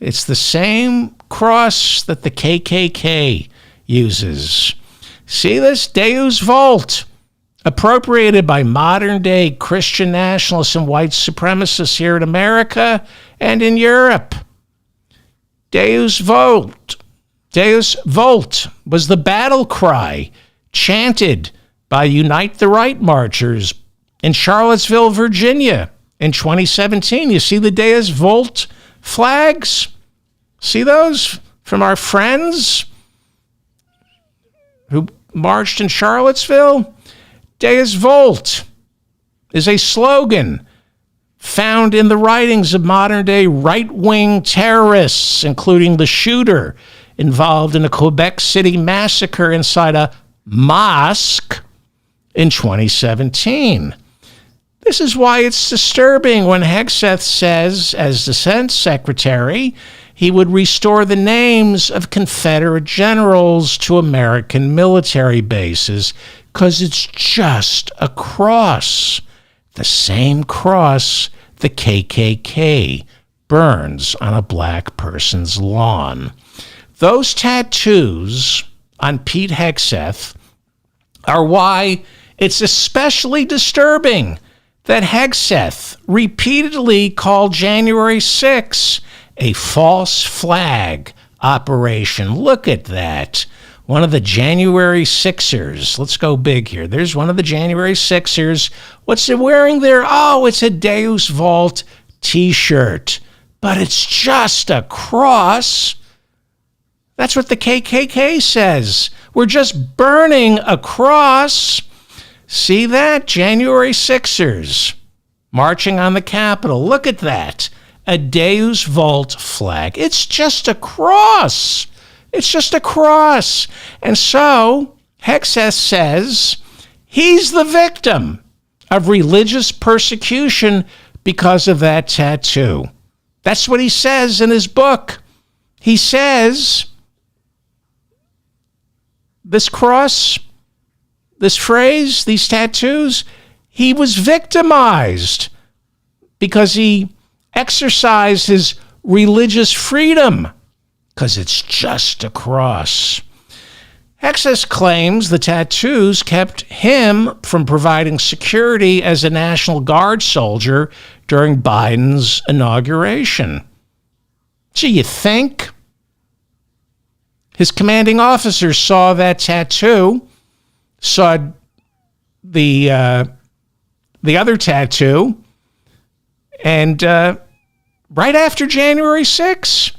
It's the same cross that the KKK uses. See this? Deus Vult, appropriated by modern-day Christian nationalists and white supremacists here in America and in Europe. Deus Vult. Deus Vult was the battle cry chanted by Unite the Right marchers in Charlottesville, Virginia in 2017. You see the Deus Vult flags? See those from our friends who marched in Charlottesville? Deus Vult is a slogan found in the writings of modern-day right-wing terrorists, including the shooter involved in a Quebec City massacre inside a mosque in 2017. This is why it's disturbing when Hegseth says, as Defense Secretary, he would restore the names of Confederate generals to American military bases, because it's just a cross. The same cross the KKK burns on a black person's lawn. Those tattoos on Pete Hegseth are why it's especially disturbing that Hegseth repeatedly called January 6 a false flag operation. Look at that. One of the January Sixers. Let's go big here. There's one of the January Sixers. What's it wearing there? Oh, it's a Deus Vult t-shirt. But it's just a cross. That's what the KKK says. We're just burning a cross. See that? January Sixers marching on the Capitol. Look at that. A Deus Vult flag. It's just a cross. It's just a cross. And so Hegseth says he's the victim of religious persecution because of that tattoo. That's what he says in his book. He says this cross, this phrase, these tattoos, he was victimized because he exercised his religious freedom because it's just a cross. Hegseth claims the tattoos kept him from providing security as a National Guard soldier during Biden's inauguration. So you think? His commanding officers saw that tattoo, saw the other tattoo, and right after January 6th,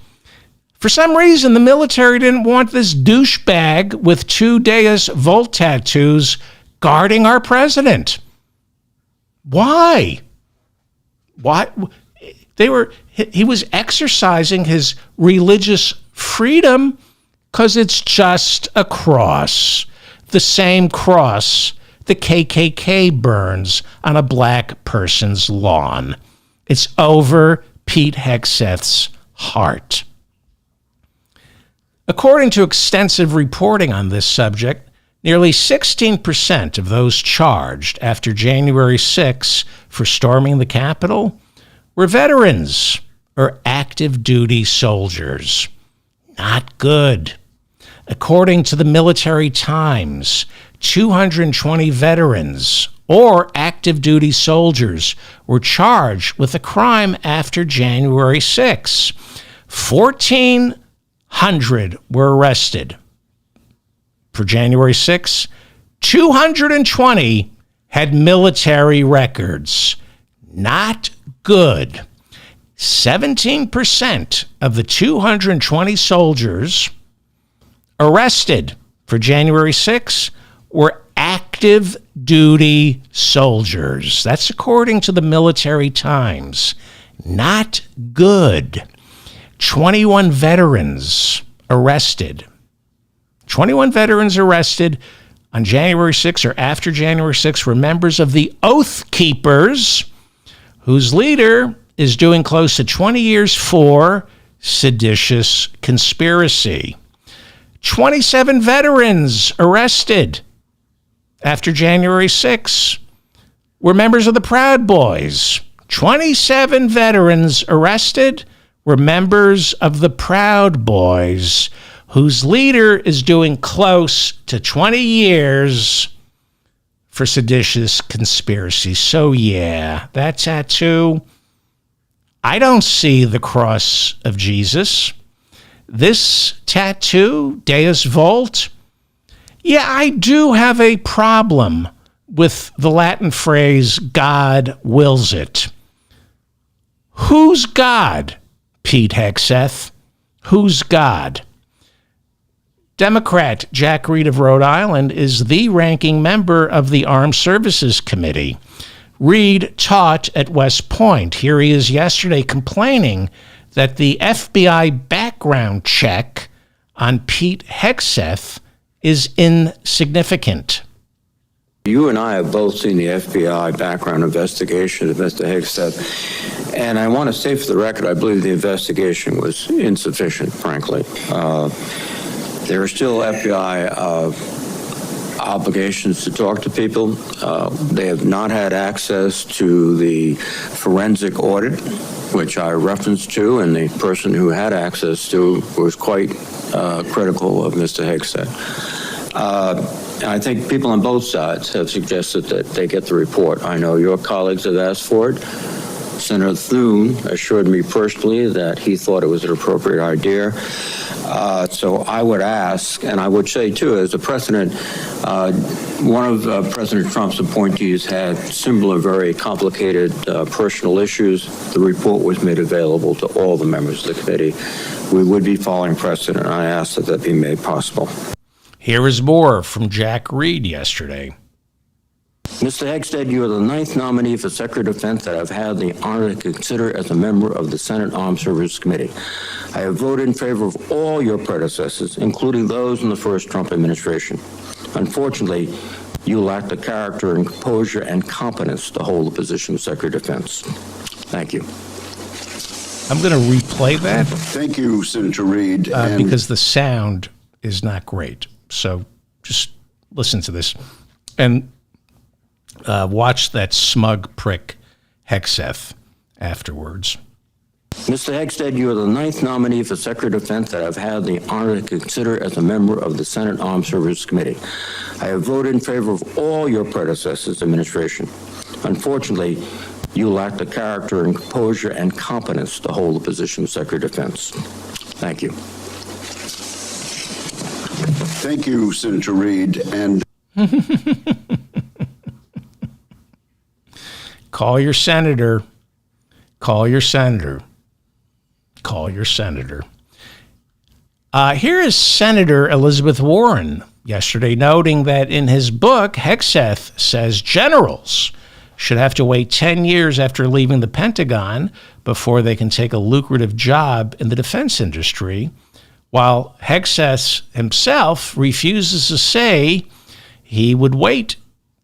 for some reason, the military didn't want this douchebag with 2 Deus Vult tattoos guarding our president. Why? Why? He was exercising his religious freedom because it's just a cross. The same cross the KKK burns on a black person's lawn. It's over Pete Hegseth's heart. According to extensive reporting on this subject, nearly 16% of those charged after January 6 for storming the Capitol were veterans or active duty soldiers. Not good. According to the Military Times, 220 veterans or active duty soldiers were charged with a crime after January 6. 1,400 were arrested. For January 6, 220 had military records. Not good. 17% of the 220 soldiers arrested for January 6 were active duty soldiers. That's according to the Military Times. Not good. 21 veterans arrested. 21 veterans arrested on January 6 or after January 6 were members of the Oath Keepers, whose leader is doing close to 20 years for seditious conspiracy. 27 veterans arrested after January 6 were members of the Proud Boys. 27 veterans arrested were members of the Proud Boys, whose leader is doing close to 20 years for seditious conspiracy. So yeah, that tattoo, I don't see the cross of Jesus. This tattoo, Deus Vult, yeah, I do have a problem with the Latin phrase, God wills it. Who's God, Pete Hegseth? Who's God? Democrat Jack Reed of Rhode Island is the ranking member of the Armed Services Committee. Reed taught at West Point. Here he is yesterday complaining that the FBI background check on Pete Hegseth is insignificant. You and I have both seen the FBI background investigation of Mr. Hegseth, and I want to say for the record, I believe the investigation was insufficient, frankly. There are still FBI obligations to talk to people. They have not had access to the forensic audit, which I referenced to, and the person who had access to was quite critical of Mr. Hegseth. I think people on both sides have suggested that they get the report. I know your colleagues have asked for it. Senator Thune assured me personally that he thought it was an appropriate idea. So I would ask, and I would say too, as a precedent, one of President Trump's appointees had similar, very complicated personal issues. The report was made available to all the members of the committee. We would be following precedent, and I ask that that be made possible. Here is more from Jack Reed yesterday. Mr. Hegseth, you are the 9th nominee for Secretary of Defense that I've had the honor to consider as a member of the Senate Armed Services Committee. I have voted in favor of all your predecessors, including those in the first Trump administration. Unfortunately, you lack the character and composure and competence to hold the position of Secretary of Defense. Thank you. I'm going to replay that Thank you, Senator Reid. because the sound is not great. So just listen to this and watch that smug prick Hegseth afterwards. Mr. Hegstead, you are the 9th nominee for Secretary of Defense that I've had the honor to consider as a member of the Senate Armed Services Committee. I have voted in favor of all your predecessors' administration. Unfortunately, you lack the character and composure and competence to hold the position of Secretary of Defense. Thank you. Thank you, Senator Reid. And Call your senator. Call your senator. Call your senator. Here is Senator Elizabeth Warren yesterday noting that in his book, Hegseth says generals should have to wait 10 years after leaving the Pentagon before they can take a lucrative job in the defense industry, while Hegseth himself refuses to say he would wait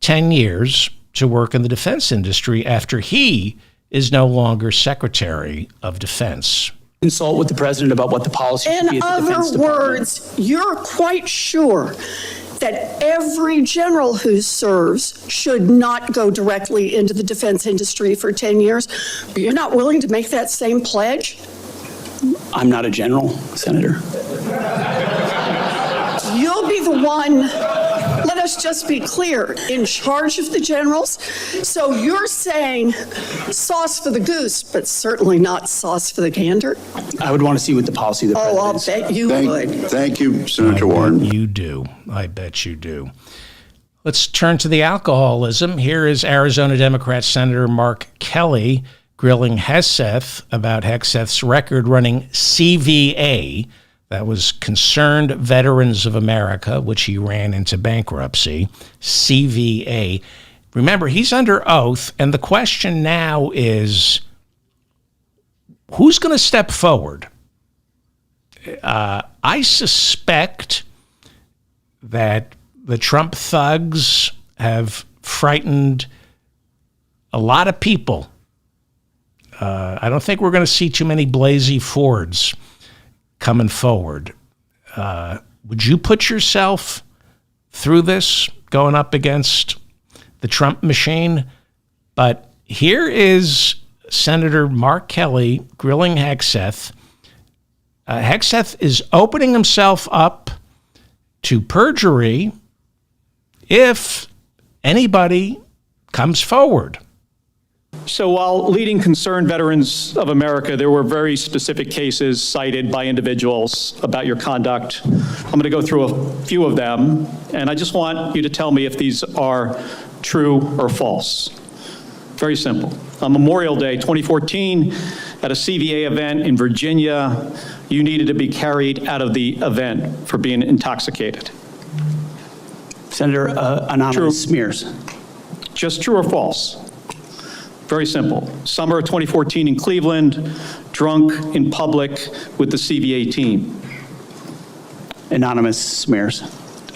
10 years to work in the defense industry after he is no longer Secretary of Defense. Consult with the president about what the policy should be In at the Defense other Department. words, you're quite sure that every general who serves should not go directly into the defense industry for 10 years. But you're not willing to make that same pledge? I'm not a general, Senator. You'll be the one, let us just be clear, in charge of the generals. So you're saying sauce for the goose, but certainly not sauce for the gander? I would want to see what the policy of the president Oh, I'll is. bet you would. thank you, Senator I Warren. bet you do. I bet you do. Let's turn to the alcoholism. Here is Arizona Democrat Senator Mark Kelly grilling Hegseth about Hegseth's record-running CVA, that was Concerned Veterans of America, which he ran into bankruptcy, CVA. Remember, he's under oath, and the question now is, who's going to step forward? I suspect that the Trump thugs have frightened a lot of people. I don't think we're going to see too many Blasey Fords coming forward. Would you put yourself through this going up against the Trump machine? But here is Senator Mark Kelly grilling Hegseth. Hegseth is opening himself up to perjury if anybody comes forward. So while leading Concerned Veterans of America, there were very specific cases cited by individuals about your conduct. I'm going to go through a few of them, and I just want you to tell me if these are true or false. Very simple. On Memorial Day 2014, at a CVA event in Virginia, you needed to be carried out of the event for being intoxicated. Senator, anonymous smears. Just true or false? Very simple. Summer of 2014 in Cleveland, drunk in public with the CVA team. Anonymous smears.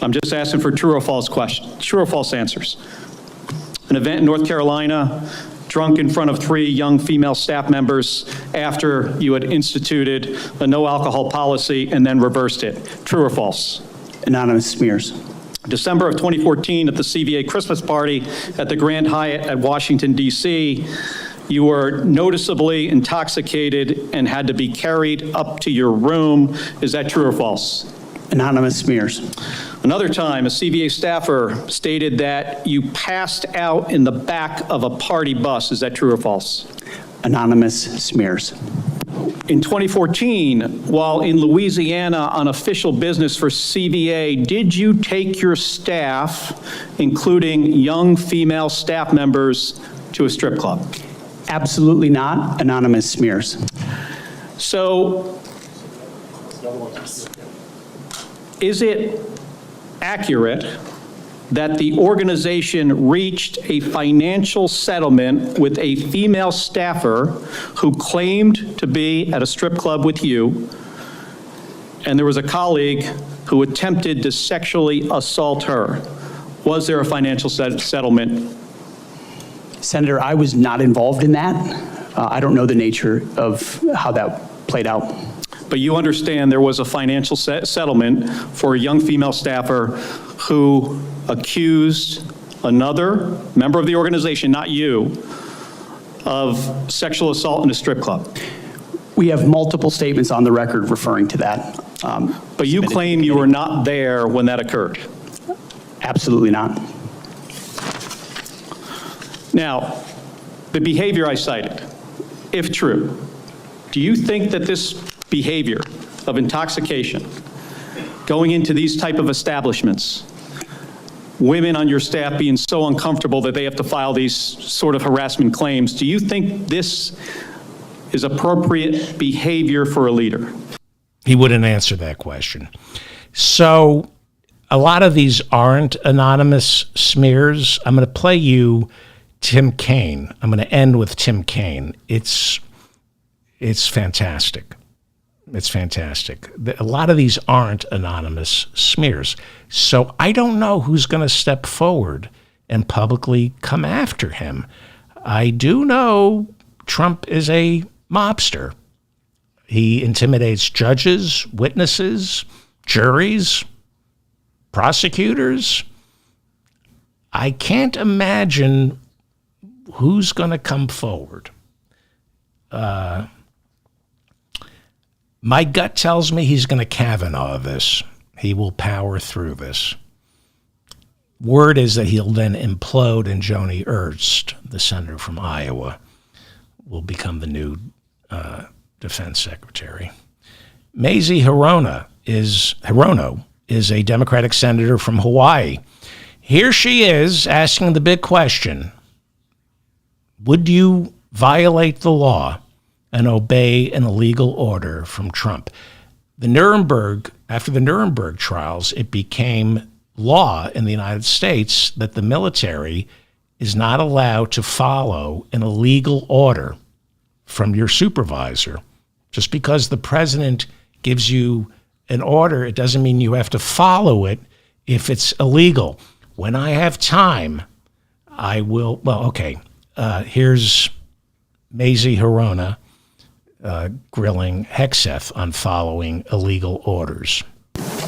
I'm just asking for true or false questions, true or false answers. An event in North Carolina, drunk in front of 3 young female staff members after you had instituted a no alcohol policy and then reversed it. True or false? Anonymous smears. December of 2014 at the CVA Christmas party at the Grand Hyatt at Washington, D.C., you were noticeably intoxicated and had to be carried up to your room. Is that true or false? Anonymous smears. Another time, a CVA staffer stated that you passed out in the back of a party bus. Is that true or false? Anonymous smears. In 2014, while in Louisiana on official business for CVA, did you take your staff, including young female staff members, to a strip club? Absolutely not. Anonymous smears. So, is it accurate that the organization reached a financial settlement with a female staffer who claimed to be at a strip club with you, and there was a colleague who attempted to sexually assault her. Was there a financial settlement? Senator, I was not involved in that. I don't know the nature of how that played out. But you understand there was a financial settlement for a young female staffer who accused another member of the organization, not you, of sexual assault in a strip club. We have multiple statements on the record referring to that. But you claim you were not there when that occurred. Absolutely not. Now, the behavior I cited, if true, do you think that this behavior of intoxication, going into these type of establishments, women on your staff being so uncomfortable that they have to file these sort of harassment claims, do you think this is appropriate behavior for a leader? He wouldn't answer that question. So a lot of these aren't anonymous smears. I'm going to play you Tim Kaine. I'm going to end with Tim Kaine. It's fantastic. It's fantastic. A lot of these aren't anonymous smears. So I don't know who's going to step forward and publicly come after him. I do know Trump is a mobster. He intimidates judges, witnesses, juries, prosecutors. I can't imagine who's going to come forward. My gut tells me he's going to Kavanaugh this. He will power through this. Word is that he'll then implode and Joni Ernst, the senator from Iowa, will become the new defense secretary. Mazie Hirono is a Democratic senator from Hawaii. Here she is asking the big question: would you violate the law and obey an illegal order from Trump? After the Nuremberg trials, it became law in the United States that the military is not allowed to follow an illegal order from your supervisor. Just because the president gives you an order, it doesn't mean you have to follow it if it's illegal. When I have time, I will. Well, okay. Here's Mazie Hirono grilling Hegseth on following illegal orders.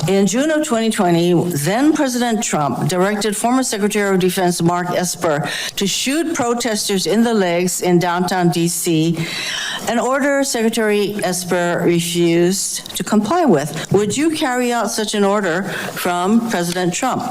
In June of 2020, then President Trump directed former Secretary of Defense Mark Esper to shoot protesters in the legs in downtown D.C., an order Secretary Esper refused to comply with. Would you carry out such an order from President Trump?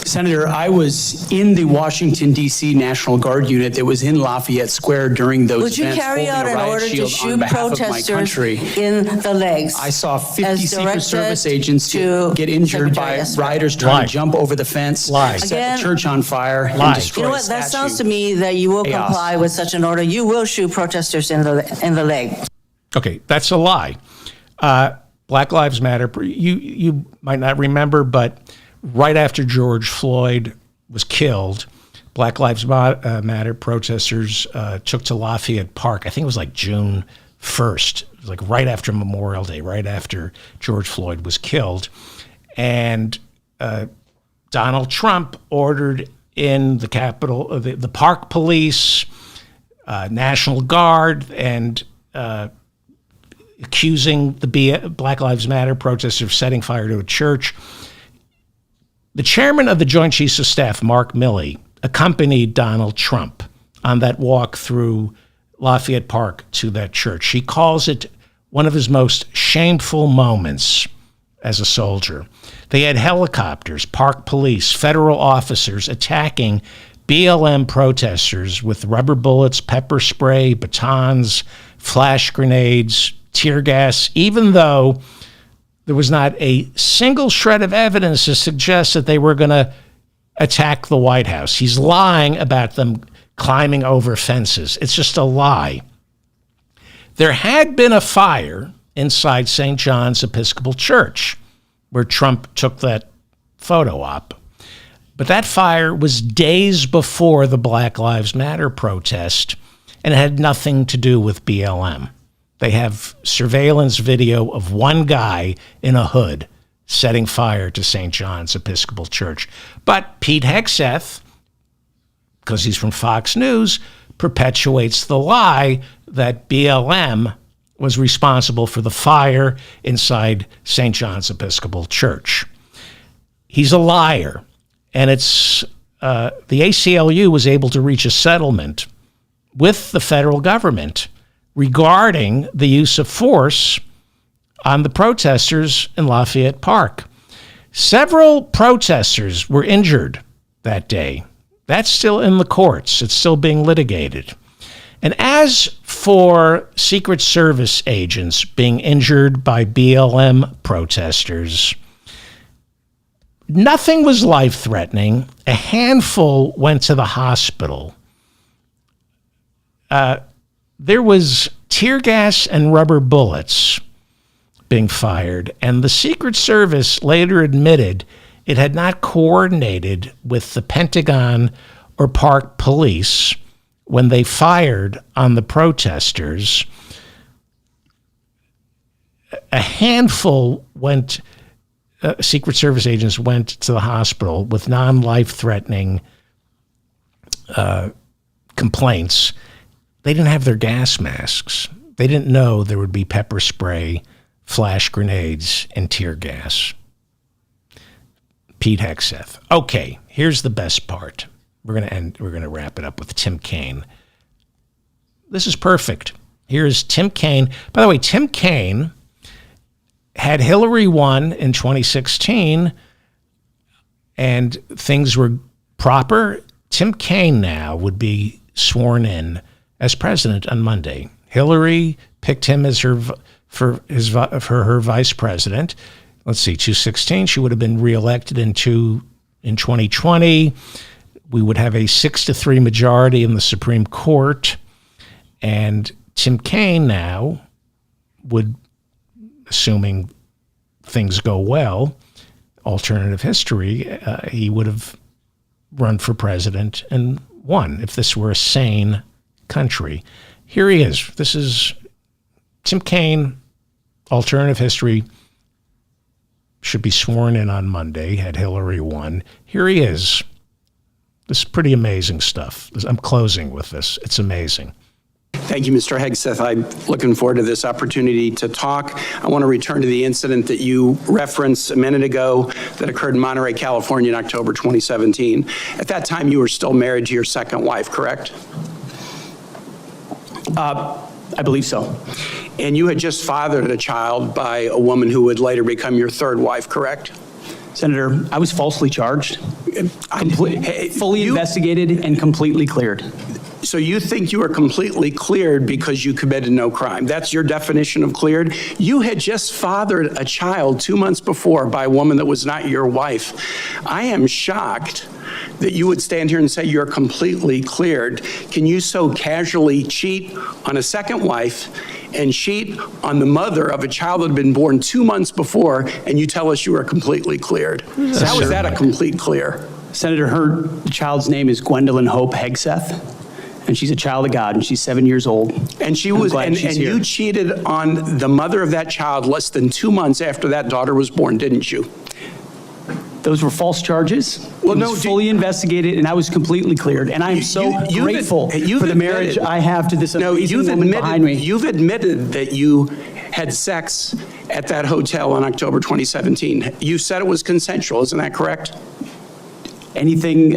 Senator, I was in the Washington, D.C. National Guard unit that was in Lafayette Square during those events. Would you carry out an order to shoot protesters in the legs? I saw 50 Secret Service agents get injured by rioters trying to jump over the fence, set the church on fire, and destroy You know what? That sounds to me that you will comply with such an order. You will shoot protesters in the leg. Okay, that's a lie. Black Lives Matter. You might not remember, but right after George Floyd was killed, Black Lives Matter protesters took to Lafayette Park. I think it was like June 1st. It was like right after Memorial Day, right after George Floyd was killed. And Donald Trump ordered in the Capitol, the Park Police, National Guard, and accusing the Black Lives Matter protesters of setting fire to a church. The chairman of the Joint Chiefs of Staff, Mark Milley, accompanied Donald Trump on that walk through Lafayette Park to that church. He calls it one of his most shameful moments as a soldier. They had helicopters, park police, federal officers attacking BLM protesters with rubber bullets, pepper spray, batons, flash grenades, tear gas, even though there was not a single shred of evidence to suggest that they were going to attack the White House. He's lying about them climbing over fences. It's just a lie. There had been a fire inside St. John's Episcopal Church where Trump took that photo op. But that fire was days before the Black Lives Matter protest, and it had nothing to do with BLM. They have surveillance video of one guy in a hood setting fire to St. John's Episcopal Church. But Pete Hegseth, because he's from Fox News, perpetuates the lie that BLM was responsible for the fire inside St. John's Episcopal Church. He's a liar. And it's the ACLU was able to reach a settlement with the federal government regarding the use of force on the protesters in Lafayette Park. Several protesters were injured that day. That's still in the courts. It's still being litigated. And as for Secret Service agents being injured by BLM protesters, nothing was life-threatening. A handful went to the hospital. There was tear gas and rubber bullets being fired, and the Secret Service later admitted it had not coordinated with the Pentagon or Park Police when they fired on the protesters. A handful went, Secret Service agents went to the hospital with non-life-threatening complaints. They didn't have their gas masks. They didn't know there would be pepper spray, flash grenades, and tear gas. Pete Hegseth. Okay, here's the best part. We're going to wrap it up with Tim Kaine. This is perfect. Here's Tim Kaine. By the way, Tim Kaine had Hillary won in 2016 and things were proper. Tim Kaine now would be sworn in as president on Monday. Hillary picked him as her vice president. Let's see, 2016, she would have been reelected in 2020. We would have a 6-3 majority in the Supreme Court. And Tim Kaine now would, assuming things go well, alternative history, he would have run for president and won if this were a sane country. Here he is. This is Tim Kaine, alternative history, should be sworn in on Monday had Hillary won. Here he is. This is pretty amazing stuff. I'm closing with this. It's amazing. Thank you, Mr. Hegseth. I'm looking forward to this opportunity to talk. I want to return to the incident that you referenced a minute ago that occurred in Monterey, California in October 2017. At that time, you were still married to your second wife, correct? I believe so. And you had just fathered a child by a woman who would later become your third wife, correct? Senator, I was falsely charged, fully investigated, and completely cleared. So you think you were completely cleared because you committed no crime? That's your definition of cleared? You had just fathered a child 2 months before by a woman that was not your wife. I am shocked that you would stand here and say you're completely cleared. Can you so casually cheat on a second wife and cheat on the mother of a child that had been born 2 months before, and you tell us you are completely cleared? So how is that a complete clear? Senator, the child's name is Gwendolyn Hope Hegseth, and she's a child of God, and she's 7 years old. And she was, and you cheated on the mother of that child less than 2 months after that daughter was born, didn't you? Those were false charges. Well, it was fully investigated, and I was completely cleared. And I am so grateful for the marriage I have to this amazing woman behind me. You've admitted that you had sex at that hotel in October 2017. You said it was consensual, isn't that correct? Anything,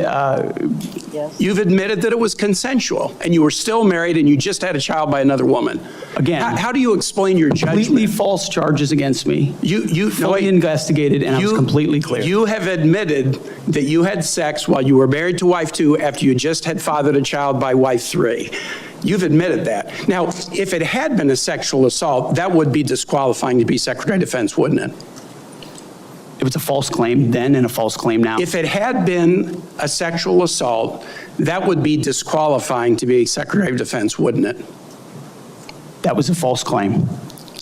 Yes. You've admitted that it was consensual, and you were still married, and you just had a child by another woman. Again, how do you explain your judgment? Completely false charges against me. You fully investigated, and I was completely clear. You have admitted that you had sex while you were married to wife 2 after you just had fathered a child by wife 3. You've admitted that. Now, if it had been a sexual assault, that would be disqualifying to be Secretary of Defense, wouldn't it? It was a false claim then and a false claim now. If it had been a sexual assault, that would be disqualifying to be Secretary of Defense, wouldn't it? That was a false claim.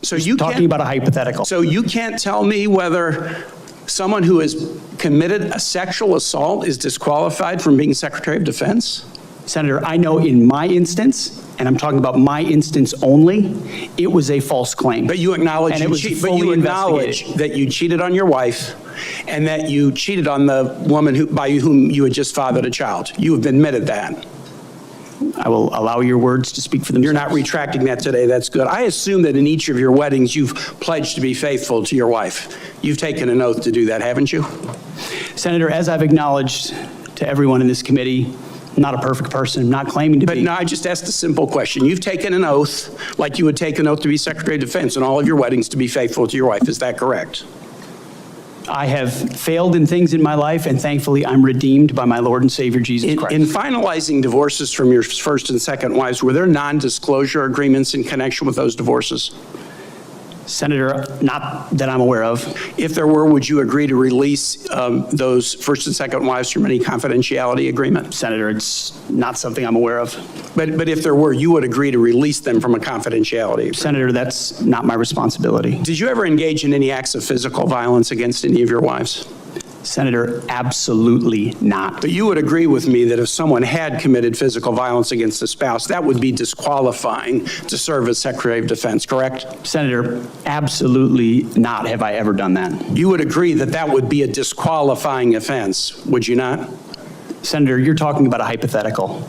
So you talking about a hypothetical. So you can't tell me whether someone who has committed a sexual assault is disqualified from being Secretary of Defense? Senator, I know in my instance, and I'm talking about my instance only, it was a false claim. But you acknowledge, And it was but you fully acknowledge investigated. that you cheated on your wife and that you cheated on the woman by whom you had just fathered a child. You have admitted that. I will allow your words to speak for themselves. You're not retracting that today. That's good. I assume that in each of your weddings, you've pledged to be faithful to your wife. You've taken an oath to do that, haven't you? Senator, as I've acknowledged to everyone in this committee, I'm not a perfect person, I'm not claiming to But be. no, I just asked a simple question. You've taken an oath, like you would take an oath to be Secretary of Defense in all of your weddings to be faithful to your wife. Is that correct? I have failed in things in my life, and thankfully, I'm redeemed by my Lord and Savior, Jesus Christ. In finalizing divorces from your first and second wives, were there non-disclosure agreements in connection with those divorces? Senator, not that I'm aware of. If there were, would you agree to release those first and second wives from any confidentiality agreement? Senator, it's not something I'm aware of. But if there were, you would agree to release them from a confidentiality agreement? Senator, that's not my responsibility. Did you ever engage in any acts of physical violence against any of your wives? Senator, absolutely not. But you would agree with me that if someone had committed physical violence against a spouse, that would be disqualifying to serve as Secretary of Defense, correct? Senator, absolutely not have I ever done that. You would agree that that would be a disqualifying offense, would you not? Senator, you're talking about a hypothetical.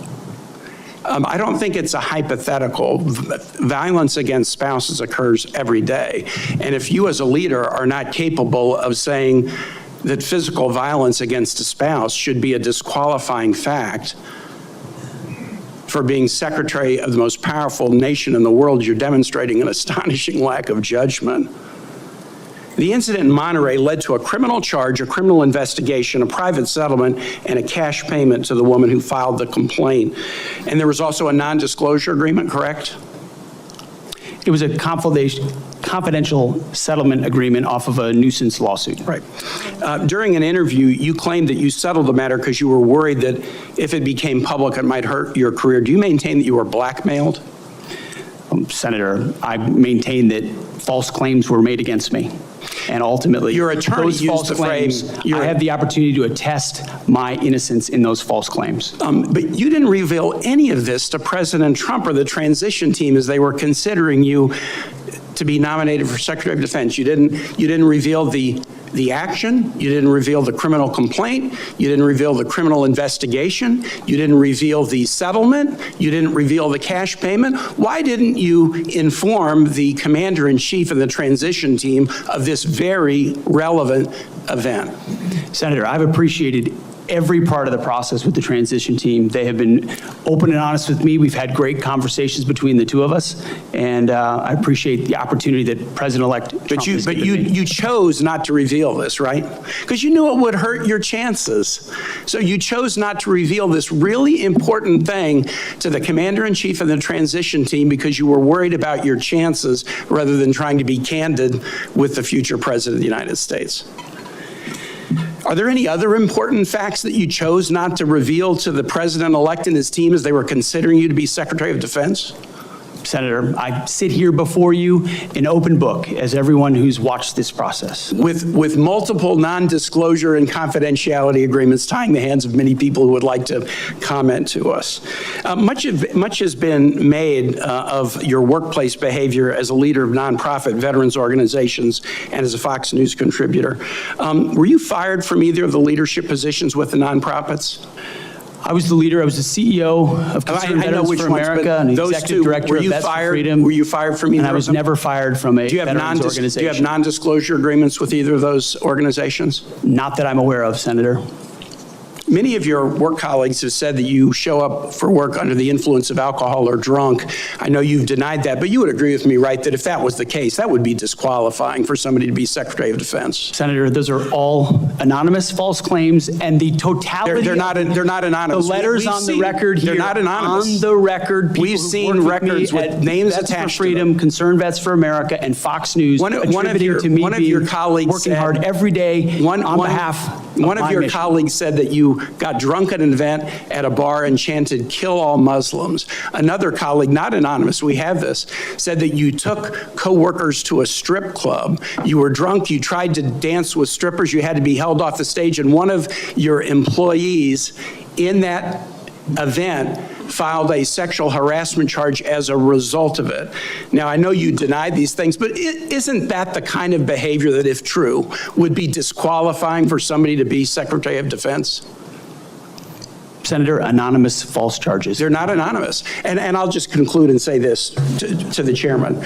I don't think it's a hypothetical. Violence against spouses occurs every day. And if you as a leader are not capable of saying that physical violence against a spouse should be a disqualifying fact for being Secretary of the most powerful nation in the world, you're demonstrating an astonishing lack of judgment. The incident in Monterey led to a criminal charge, a criminal investigation, a private settlement, and a cash payment to the woman who filed the complaint. And there was also a non-disclosure agreement, correct? It was a confidential settlement agreement off of a nuisance lawsuit. Right. During an interview, you claimed that you settled the matter because you were worried that if it became public, it might hurt your career. Do you maintain that you were blackmailed? Senator, I maintain that false claims were made against me. And ultimately, Your attorney those used false the claims, frame, I have the opportunity to attest my innocence in those false claims. But you didn't reveal any of this to President Trump or the transition team as they were considering you to be nominated for Secretary of Defense. You didn't reveal the action, you didn't reveal the criminal complaint, you didn't reveal the criminal investigation, you didn't reveal the settlement, you didn't reveal the cash payment. Why didn't you inform the commander-in-chief and the transition team of this very relevant event? Senator, I've appreciated every part of the process with the transition team. They have been open and honest with me. We've had great conversations between the two of us, and I appreciate the opportunity that President-elect Trump has given me. You chose not to reveal this, right? Because you knew it would hurt your chances. So you chose not to reveal this really important thing to the commander-in-chief and the transition team because you were worried about your chances rather than trying to be candid with the future president of the United States. Are there any other important facts that you chose not to reveal to the president-elect and his team as they were considering you to be Secretary of Defense? Senator, I sit here before you an open book, as everyone who's watched this process. With multiple non-disclosure and confidentiality agreements tying the hands of many people who would like to comment to us. Much has been made of your workplace behavior as a leader of nonprofit veterans organizations and as a Fox News contributor. Were you fired from either of the leadership positions with the nonprofits? I was the leader. I was the CEO of Concerned Veterans for America and executive director of Vets for Freedom. Were you fired from either And I was of them? never fired from a veterans organization. Do you have non-disclosure agreements with either of those organizations? Not that I'm aware of, Senator. Many of your work colleagues have said that you show up for work under the influence of alcohol or drunk. I know you've denied that, but you would agree with me, right, that if that was the case, that would be disqualifying for somebody to be Secretary of Defense. Senator, those are all anonymous false claims, and the totality They're not anonymous. The letters on the record here. They're not anonymous. On the record, We've seen records with names attached for Freedom, Concerned Vets for America, and Fox News attributing to me one of your colleagues working said, hard every day on behalf of One of my your mission. colleagues said that you got drunk at an event at a bar and chanted, "Kill all Muslims." Another colleague, not anonymous, we have this, said that you took coworkers to a strip club. You were drunk, you tried to dance with strippers, you had to be held off the stage, and one of your employees in that event filed a sexual harassment charge as a result of it. Now, I know you deny these things, but isn't that the kind of behavior that, if true, would be disqualifying for somebody to be Secretary of Defense? Senator, anonymous false charges. They're not anonymous. And I'll just conclude and say this to the chairman.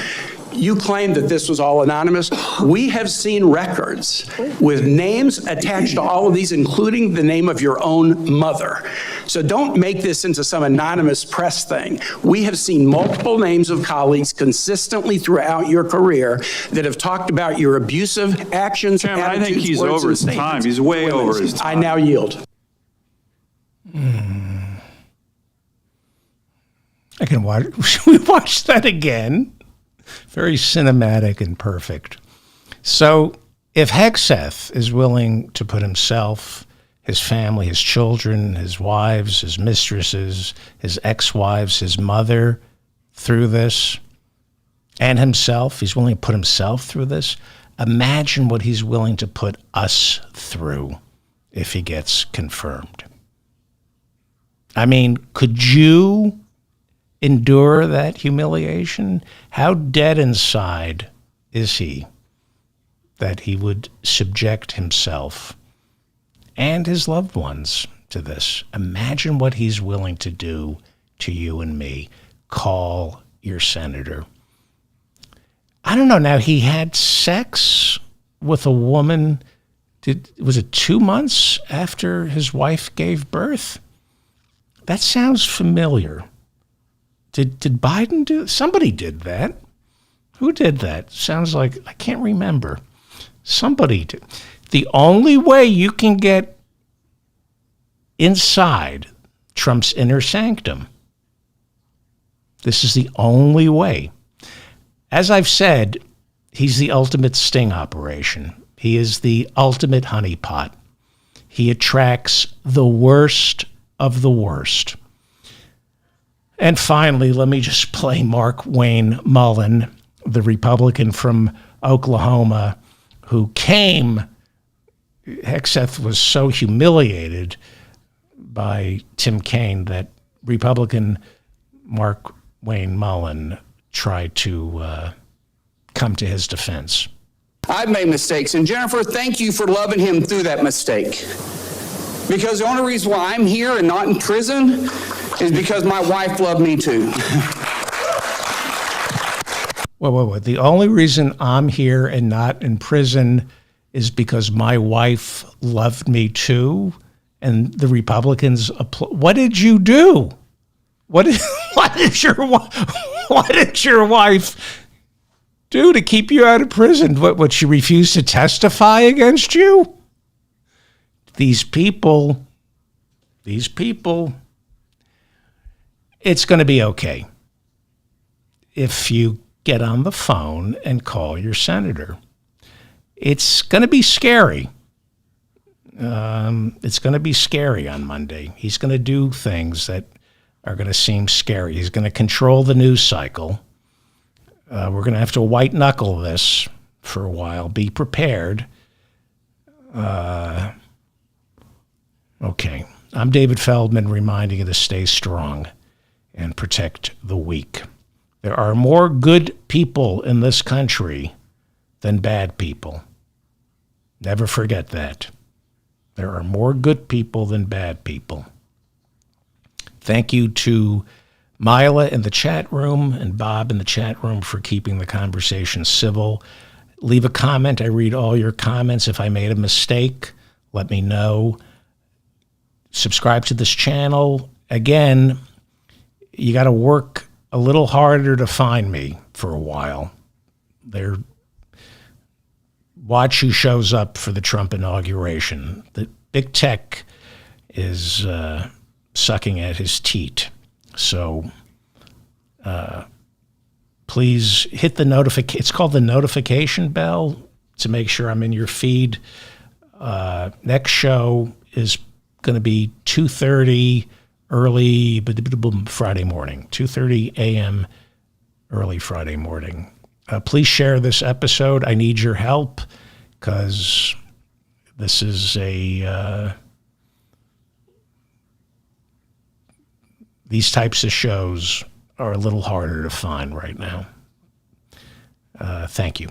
You claim that this was all anonymous. We have seen records with names attached to all of these, including the name of your own mother. So don't make this into some anonymous press thing. We have seen multiple names of colleagues consistently throughout your career that have talked about your abusive actions, Chairman, I attitudes, think he's words, over and his time. statements He's way to women. over his time. I now yield. I can watch. Should we watch that again? Very cinematic and perfect. So, if Hegseth is willing to put himself, his family, his children, his wives, his mistresses, his ex-wives, his mother through this, and himself, he's willing to put himself through this, imagine what he's willing to put us through if he gets confirmed. I mean, could you endure that humiliation? How dead inside is he that he would subject himself and his loved ones to this? Imagine what he's willing to do to you and me. Call your senator. I don't know. Now, he had sex with a woman. Was it 2 months after his wife gave birth? That sounds familiar. Did Biden do? Somebody did that. Who did that? Sounds like, I can't remember. Somebody did. The only way you can get inside Trump's inner sanctum, this is the only way. As I've said, he's the ultimate sting operation. He is the ultimate honeypot. He attracts the worst of the worst. And finally, let me just play Mark Wayne Mullen, the Republican from Oklahoma, who came. Hegseth was so humiliated by Tim Kaine that Republican Mark Wayne Mullen tried to come to his defense. I've made mistakes, and Jennifer, thank you for loving him through that mistake. Because the only reason why I'm here and not in prison is because my wife loved me too. Wait. The only reason I'm here and not in prison is because my wife loved me too, and the Republicans what did you do? What did your wife do to keep you out of prison? What she refused to testify against you? These people, it's going to be okay if you get on the phone and call your senator. It's going to be scary. It's going to be scary on Monday. He's going to do things that are going to seem scary. He's going to control the news cycle. We're going to have to white knuckle this for a while. Be prepared. Okay. I'm David Feldman, reminding you to stay strong and protect the weak. There are more good people in this country than bad people. Never forget that. There are more good people than bad people. Thank you to Mila in the chat room and Bob in the chat room for keeping the conversation civil. Leave a comment. I read all your comments. If I made a mistake, let me know. Subscribe to this channel. Again, you got to work a little harder to find me for a while. Watch who shows up for the Trump inauguration. The big tech is sucking at his teat. So please hit the notification. It's called the notification bell to make sure I'm in your feed. Next show is going to be 2:30 early Friday morning, 2:30 a.m. early Friday morning. Please share this episode. I need your help because this is these types of shows are a little harder to find right now. Thank you.